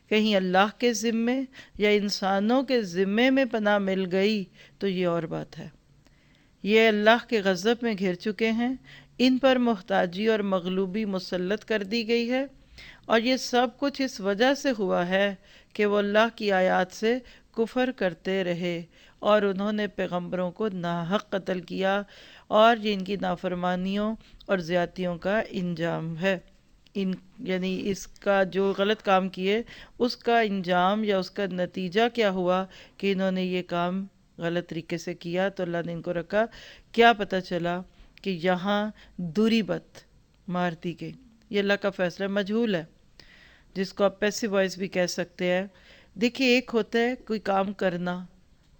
کہیں اللہ کے ذمے یا انسانوں کے ذمے میں پناہ مل گئی تو یہ اور بات ہے. یہ اللہ کے غضب میں گھر چکے ہیں، ان پر محتاجی اور مغلوبی مسلط کر دی گئی ہے، اور یہ سب کچھ اس وجہ سے ہوا ہے کہ وہ اللہ کی آیات سے کفر کرتے رہے اور انہوں نے پیغمبروں کو ناحق قتل کیا، اور یہ ان کی نافرمانیوں اور زیادتیوں کا انجام ہے. یعنی اس کا جو غلط کام کیے اس کا انجام یا اس کا نتیجہ کیا ہوا کہ انہوں نے یہ کام غلط طریقے سے کیا، تو اللہ نے ان کو رکھا. کیا پتہ چلا کہ یہاں دوریبت مار دی گئی. یہ اللہ کا فیصلہ مجہول ہے، جس کو آپ پیسو وائس بھی کہہ سکتے ہیں. دیکھیے ایک ہوتا ہے کوئی کام کرنا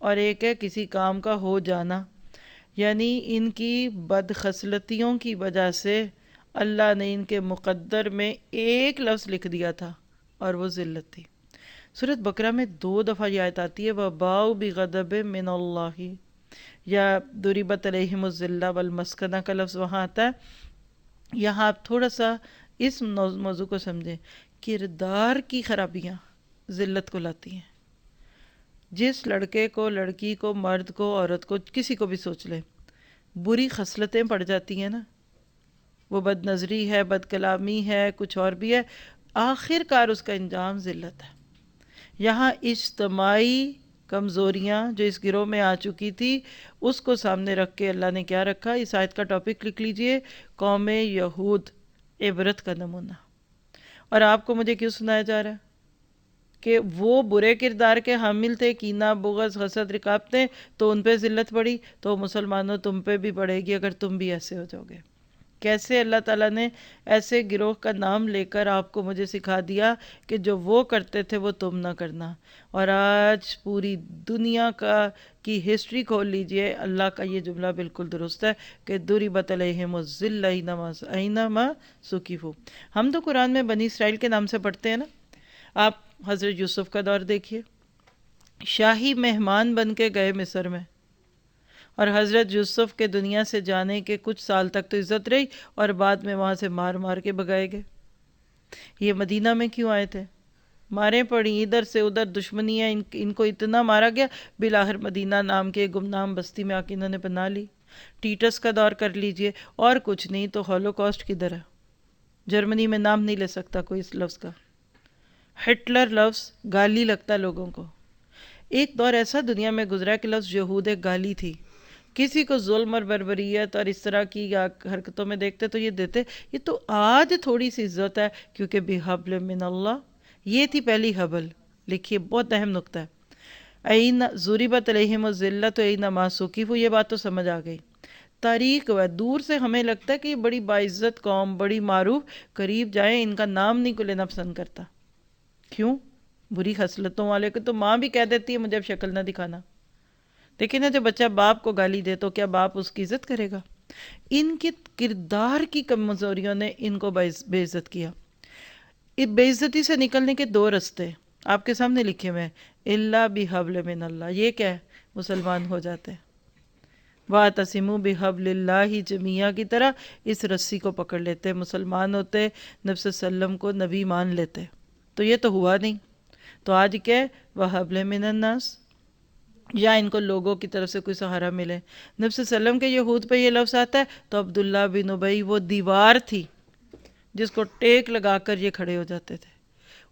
اور ایک ہے کسی کام کا ہو جانا. یعنی ان کی بدخصلتیوں کی وجہ سے اللہ نے ان کے مقدر میں ایک لفظ لکھ دیا تھا اور وہ ذلت تھی. سورۃ بقرہ میں 2 دفعہ یہ آیت آتی ہے، وَبَاءُ بِغَضَبٍ مِّنَ اللَّهِ، یا ضُرِبَتْ عَلَيْهِمُ الذِّلَّةُ وَالْمَسْكَنَةُ کا لفظ وہاں آتا ہے. یہاں آپ تھوڑا سا اس موضوع کو سمجھیں. کردار کی خرابیاں ذلت کو لاتی ہیں. جس لڑکے کو، لڑکی کو، مرد کو، عورت کو، کسی کو بھی سوچ لیں، بری خصلتیں پڑ جاتی ہیں نا، وہ بد نظری ہے، بد کلامی ہے، کچھ اور بھی ہے، آخر کار اس کا انجام ذلت ہے. یہاں اجتماعی کمزوریاں جو اس گروہ میں آ چکی تھی اس کو سامنے رکھ کے اللہ نے کیا رکھا. اس آیت کا ٹاپک لکھ لیجئے، قوم یہود عبرت کا نمونہ. اور آپ کو مجھے کیوں سنایا جا رہا ہے کہ وہ برے کردار کے حامل تھے، کینہ، بغض، حسد، رقابتیں، تو ان پہ ذلت پڑی، تو مسلمانوں تم پہ بھی پڑے گی اگر تم بھی ایسے ہو جاؤ گے. کیسے اللہ تعالیٰ نے ایسے گروہ کا نام لے کر آپ کو مجھے سکھا دیا کہ جو وہ کرتے تھے وہ تم نہ کرنا. اور آج پوری دنیا کی ہسٹری کھول لیجئے، اللہ کا یہ جملہ بالکل درست ہے کہ ضُرِبَتْ عَلَيْهِمُ الذِّلَّةُ أَيْنَمَا ثُقِفُوا. ہم تو قرآن میں بنی اسرائیل کے نام سے پڑھتے ہیں نا. آپ حضرت یوسف کا دور دیکھیے، شاہی مہمان بن کے گئے مصر میں، اور حضرت یوسف کے دنیا سے جانے کے کچھ سال تک تو عزت رہی اور بعد میں وہاں سے مار مار کے بھگائے گئے. یہ مدینہ میں کیوں آئے تھے؟ مارے پڑی ادھر سے ادھر دشمنی ہے، ان کو اتنا مارا گیا، بالآخر مدینہ نام کے گمنام بستی میں آ کے انہوں نے بنا لی. ٹیٹس کا دور کر لیجئے، اور کچھ نہیں تو ہولوکاسٹ کدھر ہے؟ جرمنی میں نام نہیں لے سکتا کوئی اس لفظ کا. ہٹلر لفظ گالی لگتا ہے لوگوں کو. ایک دور ایسا دنیا میں گزرا کہ لفظ یہود ایک گالی تھی. کسی کو ظلم اور بربریت اور اس طرح کی حرکتوں میں دیکھتے تو یہ دیتے، یہ تو آج تھوڑی سی عزت ہے کیونکہ بحبل من اللہ. یہ تھی پہلی حبل. لکھیے، بہت اہم نکتہ ہے. این ضربت علیہم الذلۃ اینما ثقفوا، یہ بات تو سمجھ آ گئی. تاریخ ہے، دور سے ہمیں لگتا ہے کہ یہ بڑی باعزت قوم، بڑی معروف، قریب جائیں ان کا نام نہیں کوئی لینا پسند کرتا. کیوں؟ بری خصلتوں والے کو تو ماں بھی کہہ دیتی ہے مجھے اب شکل نہ دکھانا. دیکھیں نا، جب بچہ باپ کو گالی دے تو کیا باپ اس کی عزت کرے گا؟ ان کے کردار کی کمزوریوں نے ان کو بے عزت کیا. اس بے عزتی سے نکلنے کے دو رستے آپ کے سامنے لکھے ہوئے ہیں. الا بحبل من اللہ، یہ کیا ہے؟ مسلمان ہو جاتے. وَاعْتَصِمُوا بِحَبْلِ اللَّهِ جَمِيعًا کی طرح اس رسی کو پکڑ لیتے، مسلمان ہوتے، نبی صلی اللہ علیہ وسلم کو نبی مان لیتے. تو یہ تو ہوا نہیں. تو آج کیا ہے؟ وَحَبْلِ مِنَ النَّاسِ، یا ان کو لوگوں کی طرف سے کوئی سہارا ملے. نبی صلی اللہ علیہ وسلم کے یہود پہ یہ لفظ آتا ہے تو عبداللہ بن ابی وہ دیوار تھی جس کو ٹیک لگا کر یہ کھڑے ہو جاتے تھے.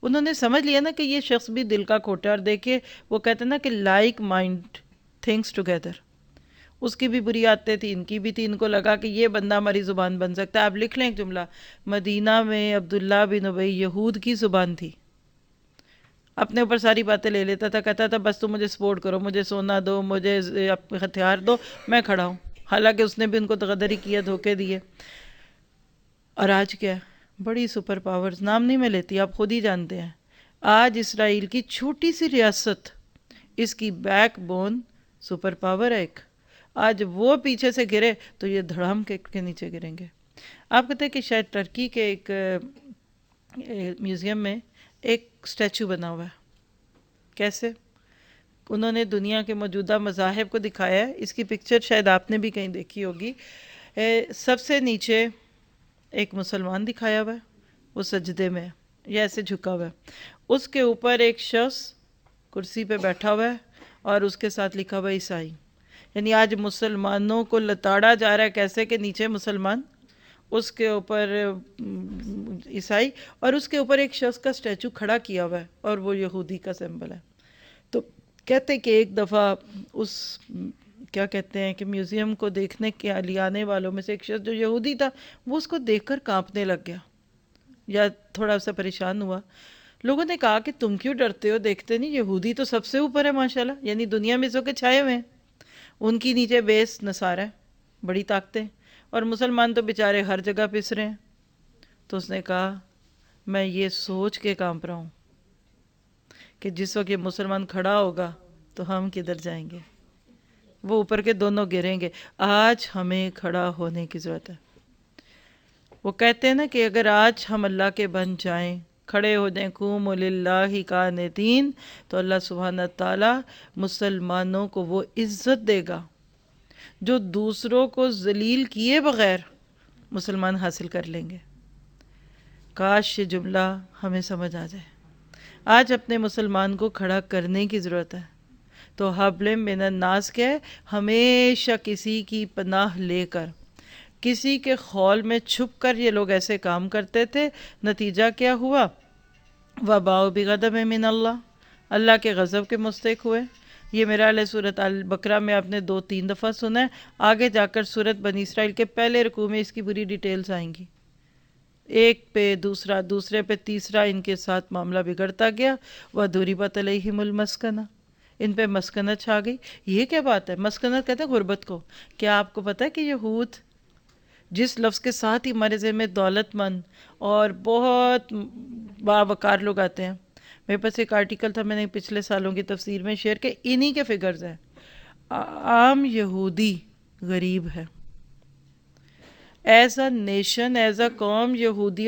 انہوں نے سمجھ لیا نا کہ یہ شخص بھی دل کا کھوٹا ہے، اور دیکھیے وہ کہتے ہیں نا کہ لائک مائنڈ تھنگس ٹوگیدر. اس کی بھی بری عادتیں تھی، ان کی بھی تھی. ان کو لگا کہ یہ بندہ ہماری زبان بن سکتا ہے. آپ لکھ لیں ایک جملہ، مدینہ میں عبداللہ بن ابی یہود کی زبان تھی. اپنے اوپر ساری باتیں لے لیتا تھا، کہتا تھا بس تم مجھے سپورٹ کرو، مجھے سونا دو، مجھے ہتھیار دو، میں کھڑا ہوں. حالانکہ اس نے بھی ان کو غدری کیا، دھوکے دیے. اور آج کیا ہے؟ بڑی سپر پاورز، نام نہیں میں لیتی، آپ خود ہی جانتے ہیں. آج اسرائیل کی چھوٹی سی ریاست، اس کی بیک بون سپر پاور ہے ایک. آج وہ پیچھے سے گرے تو یہ دھڑام کے نیچے گریں گے. آپ کہتے ہیں کہ شاید ترکی کے ایک میوزیم میں ایک اسٹیچو بنا ہوا ہے. کیسے؟ انہوں نے دنیا کے موجودہ مذاہب کو دکھایا ہے. اس کی پکچر شاید آپ نے بھی کہیں دیکھی ہوگی. سب سے نیچے ایک مسلمان دکھایا ہوا ہے، وہ سجدے میں ہے یا ایسے جھکا ہوا ہے. اس کے اوپر ایک شخص کرسی پہ بیٹھا ہوا ہے اور اس کے ساتھ لکھا ہوا ہے عیسائی. یعنی آج مسلمانوں کو لتاڑا جا رہا ہے کیسے کہ نیچے مسلمان، اس کے اوپر عیسائی، اور اس کے اوپر ایک شخص کا اسٹیچو کھڑا کیا ہوا ہے اور وہ یہودی کا سمبل ہے. تو کہتے ہیں کہ ایک دفعہ اس کیا کہتے ہیں کہ میوزیم کو دیکھنے کے لیے آنے والوں میں سے ایک شخص جو یہودی تھا، وہ اس کو دیکھ کر کانپنے لگ گیا یا تھوڑا سا پریشان ہوا. لوگوں نے کہا کہ تم کیوں ڈرتے ہو؟ دیکھتے نہیں یہودی تو سب سے اوپر ہے ماشاءاللہ، یعنی دنیا میں سو کے چھائے ہوئے ہیں. ان کی نیچے بیس نصارہ ہے، بڑی طاقتیں، اور مسلمان تو بیچارے ہر جگہ پس رہے ہیں. تو اس نے کہا میں یہ سوچ کے کانپ رہا ہوں کہ جس وقت یہ مسلمان کھڑا ہوگا تو ہم کدھر جائیں گے. وہ اوپر کے دونوں گریں گے. آج ہمیں کھڑا ہونے کی ضرورت ہے. وہ کہتے ہیں نا کہ اگر آج ہم اللہ کے بن جائیں، کھڑے ہو جائیں، قوموا للہ قانتین، تو اللہ سبحانہ تعالیٰ مسلمانوں کو وہ عزت دے گا جو دوسروں کو ذلیل کیے بغیر مسلمان حاصل کر لیں گے. کاش یہ جملہ ہمیں سمجھ آ جائے. آج اپنے مسلمان کو کھڑا کرنے کی ضرورت ہے. تو حبل من الناس کیا ہے؟ ہمیشہ کسی کی پناہ لے کر، کسی کے خول میں چھپ کر یہ لوگ ایسے کام کرتے تھے. نتیجہ کیا ہوا؟ وَبَاءُوا بِغَضَبٍ مِّنَ اللہ، اللہ کے غضب کے مستحق ہوئے. یہ میرا علیہ سورۃ البقرہ میں آپ نے 2-3 دفعہ سنا ہے. آگے جا کر سورۃ بنی اسرائیل کے پہلے رکوع میں اس کی پوری ڈیٹیلز آئیں گی. ایک پہ دوسرا، دوسرے پہ تیسرا ان کے ساتھ معاملہ بگڑتا گیا. وَضُرِبَتْ عَلَيْهِمُ الْمَسْكَنَةُ، ان پہ مسکنت چھا گئی. یہ کیا بات ہے؟ مسکنت کہتے ہیں غربت کو. کیا آپ کو پتہ ہے کہ یہود جس لفظ کے ساتھ ہی ہمارے ذہن میں دولت مند اور بہت باوقار لوگ آتے ہیں. میرے پاس ایک آرٹیکل تھا، میں نے پچھلے سالوں کی تفسیر میں شیئر کہ انہی کے فگرز ہیں. عام یہودی غریب ہے. As a nation, as a قوم، یہود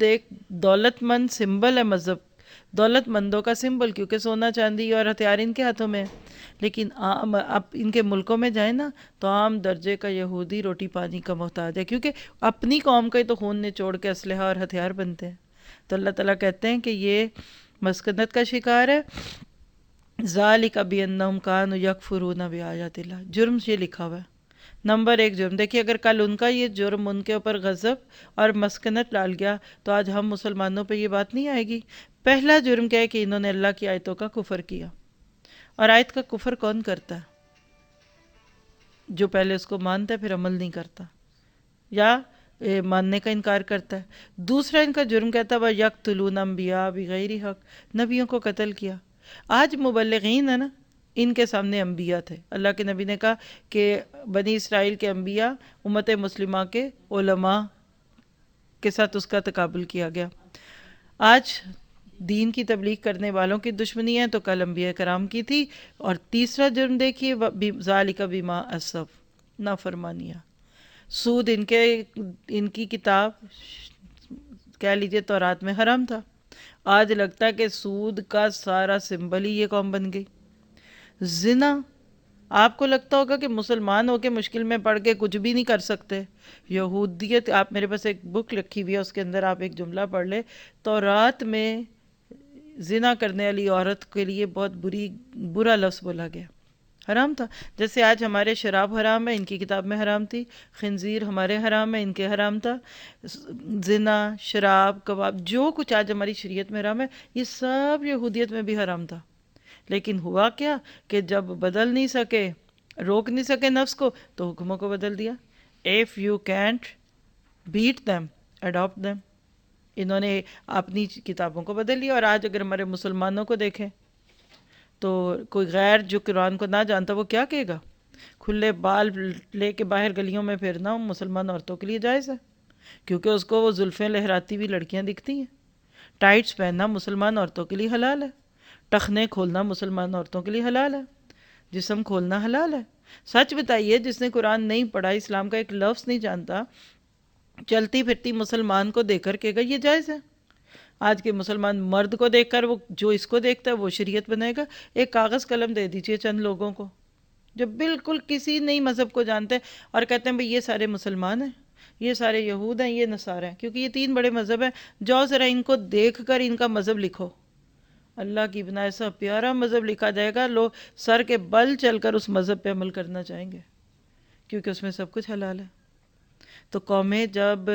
ایک دولت مند سمبل ہے. مذہب دولت مندوں کا سمبل، کیونکہ سونا چاندی اور ہتھیار ان کے ہاتھوں میں ہے. لیکن اب ان کے ملکوں میں جائیں نا تو عام درجے کا یہودی روٹی پانی کا محتاج ہے، کیونکہ اپنی قوم کا ہی تو خون نچوڑ کے اسلحہ اور ہتھیار بنتے ہیں. تو اللہ تعالیٰ کہتے ہیں کہ یہ مسکنت کا شکار ہے. ذالک بانہم کانوا یکفرون بآیات اللہ. جرم یہ لکھا ہوا ہے. نمبر 1 جرم. دیکھیے اگر کل ان کا یہ جرم ان کے اوپر غضب اور مسکنت ڈال گیا تو آج ہم مسلمانوں پہ یہ بات نہیں آئے گی. پہلا جرم کیا ہے کہ انہوں نے اللہ کی آیتوں کا کفر کیا. اور آیت کا کفر کون کرتا ہے؟ جو پہلے اس کو مانتا ہے پھر عمل نہیں کرتا یا ماننے کا انکار کرتا ہے. دوسرا ان کا جرم کہتا ہے وَيَقْتُلُونَ أَنْبِيَاءَ بِغَيْرِ حق. نبیوں کو قتل کیا. آج مبلغین ہے نا، ان کے سامنے انبیاء تھے. اللہ کے نبی نے کہا کہ بنی اسرائیل کے انبیاء امت مسلمہ کے علماء کے ساتھ اس کا تقابل کیا گیا. آج دین کی تبلیغ کرنے والوں کی دشمنی ہے تو کل انبیاء کرام کی تھی. اور تیسرا جرم دیکھیے ذالک بما عصوا، نافرمانیاں. سود ان کی کتاب کہہ لیجیے تورات میں حرام تھا. آج لگتا ہے کہ سود کا سارا سمبل ہی یہ قوم بن گئی. زنا، آپ کو لگتا ہوگا کہ مسلمان ہو کے مشکل میں پڑھ کے کچھ بھی نہیں کر سکتے. یہودیت، آپ میرے پاس ایک بک لکھی ہوئی ہے، اس کے اندر آپ ایک جملہ پڑھ لیں. تورات میں زنا کرنے والی عورت کے لیے بہت برا لفظ بولا گیا، حرام تھا. جیسے آج ہمارے شراب حرام ہے، ان کی کتاب میں حرام تھی. خنزیر ہمارے حرام ہے، ان کے حرام تھا. زنا، شراب، کباب، جو کچھ آج ہماری شریعت میں حرام ہے یہ سب یہودیت میں بھی حرام تھا. لیکن ہوا کیا کہ جب بدل نہیں سکے، روک نہیں سکے نفس کو، تو حکموں کو بدل دیا. If you can't beat them, adopt them. انہوں نے اپنی کتابوں کو بدل لیا. اور آج اگر ہمارے مسلمانوں کو دیکھیں تو کوئی غیر جو قرآن کو نہ جانتا وہ کیا کہے گا؟ کھلے بال لے کے باہر گلیوں میں پھرنا مسلمان عورتوں کے لیے جائز ہے، کیونکہ اس کو وہ زلفیں لہراتی ہوئی لڑکیاں دکھتی ہیں. ٹائٹس پہننا مسلمان عورتوں کے لیے حلال ہے. ٹخنے کھولنا مسلمان عورتوں کے لیے حلال ہے. جسم کھولنا حلال ہے. سچ بتائیے، جس نے قرآن نہیں پڑھا، اسلام کا ایک لفظ نہیں جانتا، چلتی پھرتی مسلمان کو دیکھ کر کہے گا یہ جائز ہے. آج کے مسلمان مرد کو دیکھ کر وہ جو اس کو دیکھتا ہے وہ شریعت بنائے گا. ایک کاغذ قلم دے دیجئے چند لوگوں کو جو بالکل کسی نئی مذہب کو جانتے ہیں اور کہتے ہیں بھئی یہ سارے مسلمان ہیں، یہ سارے یہود ہیں، یہ نصارہ ہیں، کیونکہ یہ 3 بڑے مذہب ہیں. جاؤ ذرا ان کو دیکھ کر ان کا مذہب لکھو. اللہ کی بنا ایسا پیارا مذہب لکھا جائے گا، لوگ سر کے بل چل کر اس مذہب پہ عمل کرنا چاہیں گے، کیونکہ اس میں سب کچھ حلال ہے. تو قومیں جب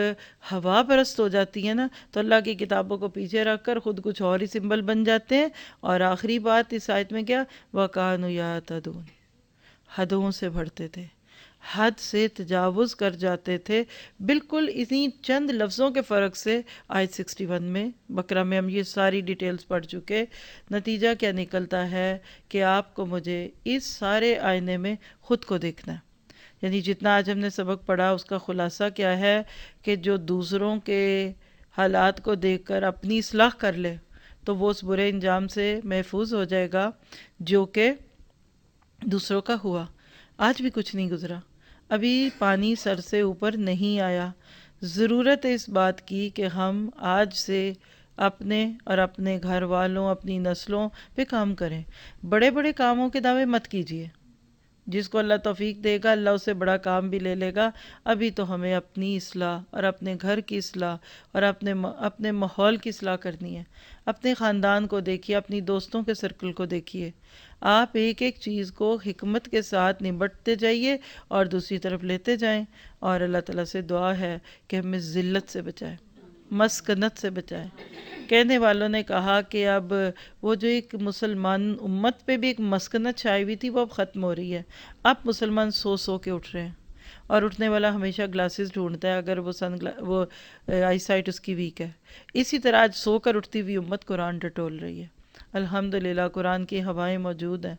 ہوا پرست ہو جاتی ہیں نا تو اللہ کی کتابوں کو پیچھے رکھ کر خود کچھ اور ہی سمبل بن جاتے ہیں. اور آخری بات اس آیت میں کیا؟ وَكَانُوا يَعْتَدُونَ. حدوں سے بڑھتے تھے، حد سے تجاوز کر جاتے تھے. بالکل اسی چند لفظوں کے فرق سے آیت 61 میں بقرہ میں ہم یہ ساری ڈیٹیلز پڑھ چکے. نتیجہ کیا نکلتا ہے کہ آپ کو مجھے اس سارے آئینے میں خود کو دیکھنا ہے. یعنی جتنا آج ہم نے سبق پڑھا اس کا خلاصہ کیا ہے کہ جو دوسروں کے حالات کو دیکھ کر اپنی اصلاح کر لے تو وہ اس برے انجام سے محفوظ ہو جائے گا جو کہ دوسروں کا ہوا. آج بھی کچھ نہیں گزرا، ابھی پانی سر سے اوپر نہیں آیا. ضرورت ہے اس بات کی کہ ہم آج سے اپنے اور اپنے گھر والوں، اپنی نسلوں پہ کام کریں. بڑے بڑے کاموں کے دعوے مت کیجیے. جس کو اللہ توفیق دے گا اللہ اسے بڑا کام بھی لے لے گا. ابھی تو ہمیں اپنی اصلاح اور اپنے گھر کی اصلاح اور اپنے ماحول کی اصلاح کرنی ہے. اپنے خاندان کو دیکھیے، اپنی دوستوں کے سرکل کو دیکھیے. آپ ایک ایک چیز کو حکمت کے ساتھ نمٹتے جائیے اور دوسری طرف لیتے جائیں. اور اللہ تعالیٰ سے دعا ہے کہ ہمیں ذلت سے بچائے، مسکنت سے بچائے. کہنے والوں نے کہا کہ اب وہ جو ایک مسلمان امت پہ بھی ایک مسکنت چھائی ہوئی تھی وہ اب ختم ہو رہی ہے. اب مسلمان سو کے اٹھ رہے ہیں اور اٹھنے والا ہمیشہ گلاسز ڈھونڈتا ہے اگر وہ آئی سائٹ اس کی ویک ہے. اسی طرح آج سو کر اٹھتی ہوئی امت قرآن ٹٹول رہی ہے. الحمدللہ قرآن کی ہوائیں موجود ہیں،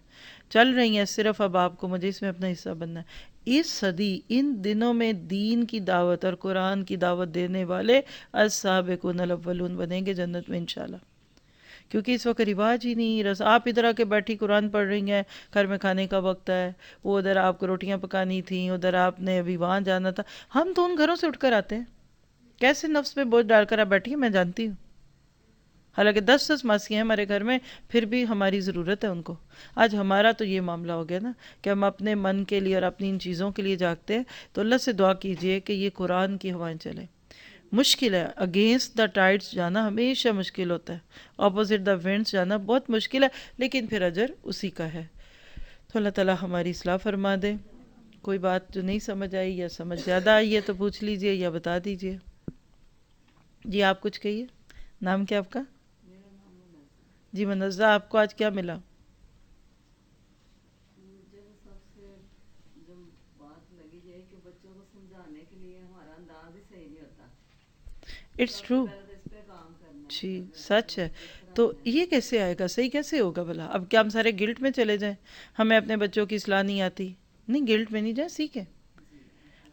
چل رہی ہیں. صرف اب آپ کو مجھے اس میں اپنا حصہ بننا ہے. اس صدی ان دنوں میں دین کی دعوت اور قرآن کی دعوت دینے والے السابقون الاولون بنیں گے جنت میں انشاءاللہ. کیونکہ اس وقت رواج ہی نہیں. آپ ادھر آ کے بیٹھی قرآن پڑھ رہی ہیں، گھر میں کھانے کا وقت ہے، وہ ادھر آپ کو روٹیاں پکانی تھیں، ادھر آپ نے ابھی وہاں جانا تھا. ہم تو ان گھروں سے اٹھ کر آتے ہیں. کیسے نفس پہ بوجھ ڈال کر آپ بیٹھی ہیں میں جانتی ہوں. حالانکہ 10 ماسیاں ہیں ہمارے گھر میں، پھر بھی ہماری ضرورت ہے ان کو. آج ہمارا تو یہ معاملہ ہو گیا نا کہ ہم اپنے من کے لیے اور اپنی ان چیزوں کے لیے جاگتے ہیں. تو اللہ سے دعا کیجئے کہ یہ قرآن کی ہوائیں چلیں. مشکل ہے. اگینسٹ دا ٹائڈس جانا ہمیشہ مشکل ہوتا ہے، اپوزٹ دا ونڈس جانا بہت مشکل ہے، لیکن پھر اجر اسی کا ہے. تو اللہ تعالیٰ ہماری اصلاح فرما دے. کوئی بات جو نہیں سمجھ آئی یا سمجھ زیادہ آئی ہے تو پوچھ لیجئے یا بتا دیجئے. جی آپ کچھ کہیے. نام کیا آپ کا؟ جی منزہ، آپ کو آج کیا ملا؟ مجھے سب سے جو بات لگی یہ کہ بچوں کو سمجھانے کے لیے ہمارا انداز ہی صحیح نہیں ہوتا. It's true. اس پہ کام کرنا ہے. جی سچ ہے. تو یہ کیسے آئے گا؟ صحیح کیسے ہوگا بھلا؟ اب کیا ہم سارے گلٹ میں چلے جائیں؟ ہمیں اپنے بچوں کی اصلاح نہیں آتی. نہیں، گلٹ میں نہیں جائیں، سیکھیں.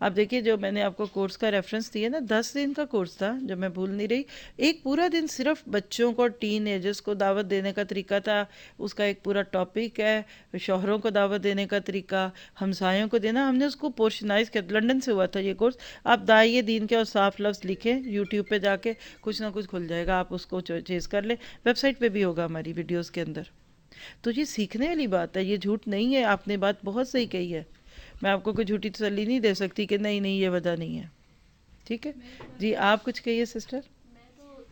آپ دیکھیے جو میں نے آپ کو کورس کا ریفرنس دیا نا، 10 دن کا کورس تھا جو میں بھول نہیں رہی. ایک پورا دن صرف بچوں کو، ٹین ایجرز کو دعوت دینے کا طریقہ تھا. اس کا ایک پورا ٹاپک ہے. شوہروں کو دعوت دینے کا طریقہ، ہمسایوں کو دینا. ہم نے اس کو پورشنائز کیا. لنڈن سے ہوا تھا یہ کورس. آپ دائیں دین کے اور صاف لفظ لکھیں یوٹیوب پہ جا کے، کچھ نہ کچھ کھل جائے گا. آپ اس کو چیز کر لیں. ویب سائٹ پہ بھی ہوگا ہماری ویڈیوز کے اندر. تو یہ سیکھنے والی بات ہے، یہ جھوٹ نہیں ہے. آپ نے بات بہت صحیح کہی ہے. میں آپ کو کوئی جھوٹی تسلی نہیں دے سکتی کہ نہیں نہیں یہ وجہ نہیں ہے. ٹھیک ہے جی. آپ کچھ کہیے سسٹر. میں تو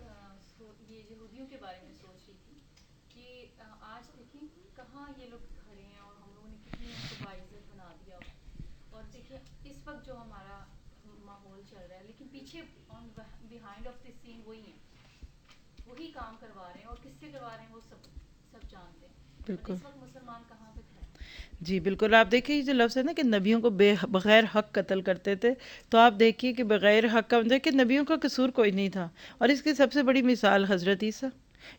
یہ یہودیوں کے بارے میں سوچ رہی تھی کہ آج دیکھیں کہاں یہ لوگ کھڑے ہیں اور ہم لوگوں نے کتنی ان کو باعزت بنا دیا. اور دیکھیں اس وقت جو ہمارا ماحول چل رہا ہے، لیکن پیچھے بیہائنڈ آف دی سین وہی ہیں، وہی کام کروا رہے ہیں. اور کس سے کروا رہے ہیں وہ سب جانتے ہیں. بالکل. اس وقت مسلمان کہاں پہ کھڑے ہیں؟ جی بالکل. آپ دیکھیے یہ جو لفظ ہے نا کہ نبیوں کو بغیر حق قتل کرتے تھے، تو آپ دیکھیے کہ بغیر حق کا مطلب کہ نبیوں کا قصور کوئی نہیں تھا. اور اس کی سب سے بڑی مثال حضرت عیسیٰ.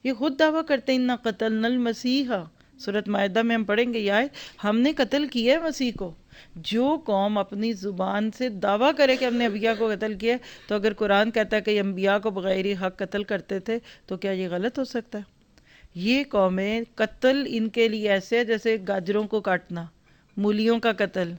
یہ خود دعویٰ کرتے ہیں اِنَّا قَتَلْنَا الْمَسِیحَ. سورۃ مائدہ میں ہم پڑھیں گے یہ آیت، ہم نے قتل کیا ہے مسیح کو. جو قوم اپنی زبان سے دعویٰ کرے کہ ہم نے انبیاء کو قتل کیا ہے، تو اگر قرآن کہتا ہے کہ انبیاء کو بغیر حق قتل کرتے تھے تو کیا یہ غلط ہو سکتا ہے؟ یہ قومیں قتل ان کے لیے ایسے ہے جیسے گاجروں کو کاٹنا، مولیوں کا قتل،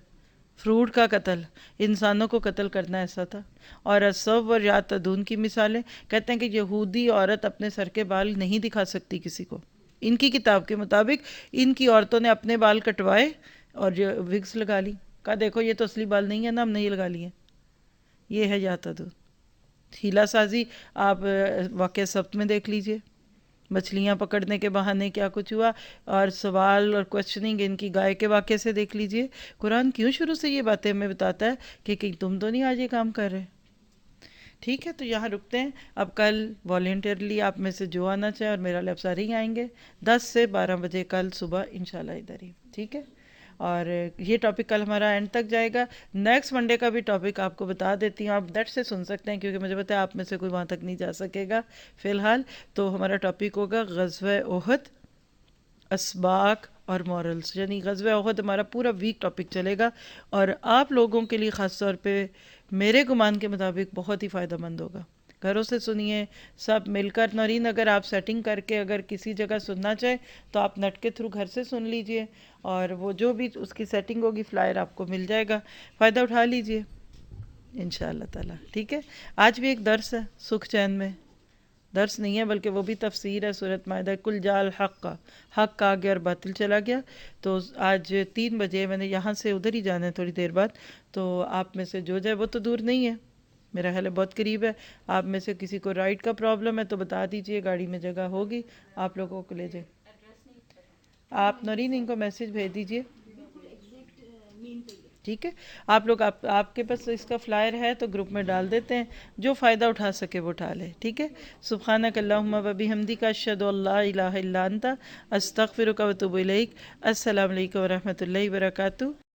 فروٹ کا قتل، انسانوں کو قتل کرنا ایسا تھا. اور اصور یا تدون کی مثالیں کہتے ہیں کہ یہودی عورت اپنے سر کے بال نہیں دکھا سکتی کسی کو. ان کی کتاب کے مطابق ان کی عورتوں نے اپنے بال کٹوائے اور جو وگس لگا لی. کہا دیکھو یہ تو اصلی بال نہیں ہے نا، ہم نے یہ لگا لیے. یہ ہے یا تدون. ہیلا سازی آپ واقعہ سبت میں دیکھ لیجئے. مچھلیاں پکڑنے کے بہانے کیا کچھ ہوا، اور سوال اور کوشچننگ ان کی گائے کے واقعے سے دیکھ لیجئے. قرآن کیوں شروع سے یہ باتیں ہمیں بتاتا ہے کہ کہیں تم تو نہیں آج یہ کام کر رہے. ٹھیک ہے تو یہاں رکتے ہیں. اب کل والنٹیرلی آپ میں سے جو آنا چاہے، اور میرا لیب سارے ہی آئیں گے 10 سے 12 بجے کل صبح انشاءاللہ ادھر ہی. ٹھیک ہے. اور یہ ٹاپک کل ہمارا اینڈ تک جائے گا. نیکسٹ منڈے کا بھی ٹاپک آپ کو بتا دیتی ہوں، آپ نیٹ سے سن سکتے ہیں کیونکہ مجھے پتا ہے آپ میں سے کوئی وہاں تک نہیں جا سکے گا فی الحال. تو ہمارا ٹاپک ہوگا غزوہ احد، اسباق اور مورلز. یعنی غزوہ احد ہمارا پورا ویک ٹاپک چلے گا، اور آپ لوگوں کے لیے خاص طور پہ میرے گمان کے مطابق بہت ہی فائدہ مند ہوگا. گھروں سے سنیے سب مل کر. نورین اگر آپ سیٹنگ کر کے اگر کسی جگہ سننا چاہیں تو آپ نیٹ کے تھرو گھر سے سن لیجئے، اور وہ جو بھی اس کی سیٹنگ ہوگی فلائر آپ کو مل جائے گا، فائدہ اٹھا لیجئے انشاءاللہ تعالی. ٹھیک ہے. آج بھی ایک درس ہے سکھ چین میں. درس نہیں ہے بلکہ وہ بھی تفسیر ہے سورۃ مائدہ. کل جاء الحق کا، حق آ گیا اور باطل چلا گیا. تو آج 3 بجے میں نے یہاں سے ادھر ہی جانا ہے تھوڑی دیر بعد. تو آپ میں سے جو جائے، وہ تو دور نہیں ہے، میرا خیال ہے بہت قریب ہے. آپ میں سے کسی کو رائڈ کا پرابلم ہے تو بتا دیجئے، گاڑی میں جگہ ہوگی، آپ لوگوں کو لے جائیں. آپ نورین ان کو میسج بھیج دیجئے. ٹھیک ہے. آپ لوگ آپ کے پاس اس کا فلائر ہے تو گروپ میں ڈال دیتے ہیں، جو فائدہ اٹھا سکے وہ اٹھا لے. ٹھیک ہے. سبحانک اللہم و بحمدک، اشہد ان لا الہ الا انت، استغفرک و اتوب الیک. السلام علیکم و رحمۃ اللہ وبرکاتہ.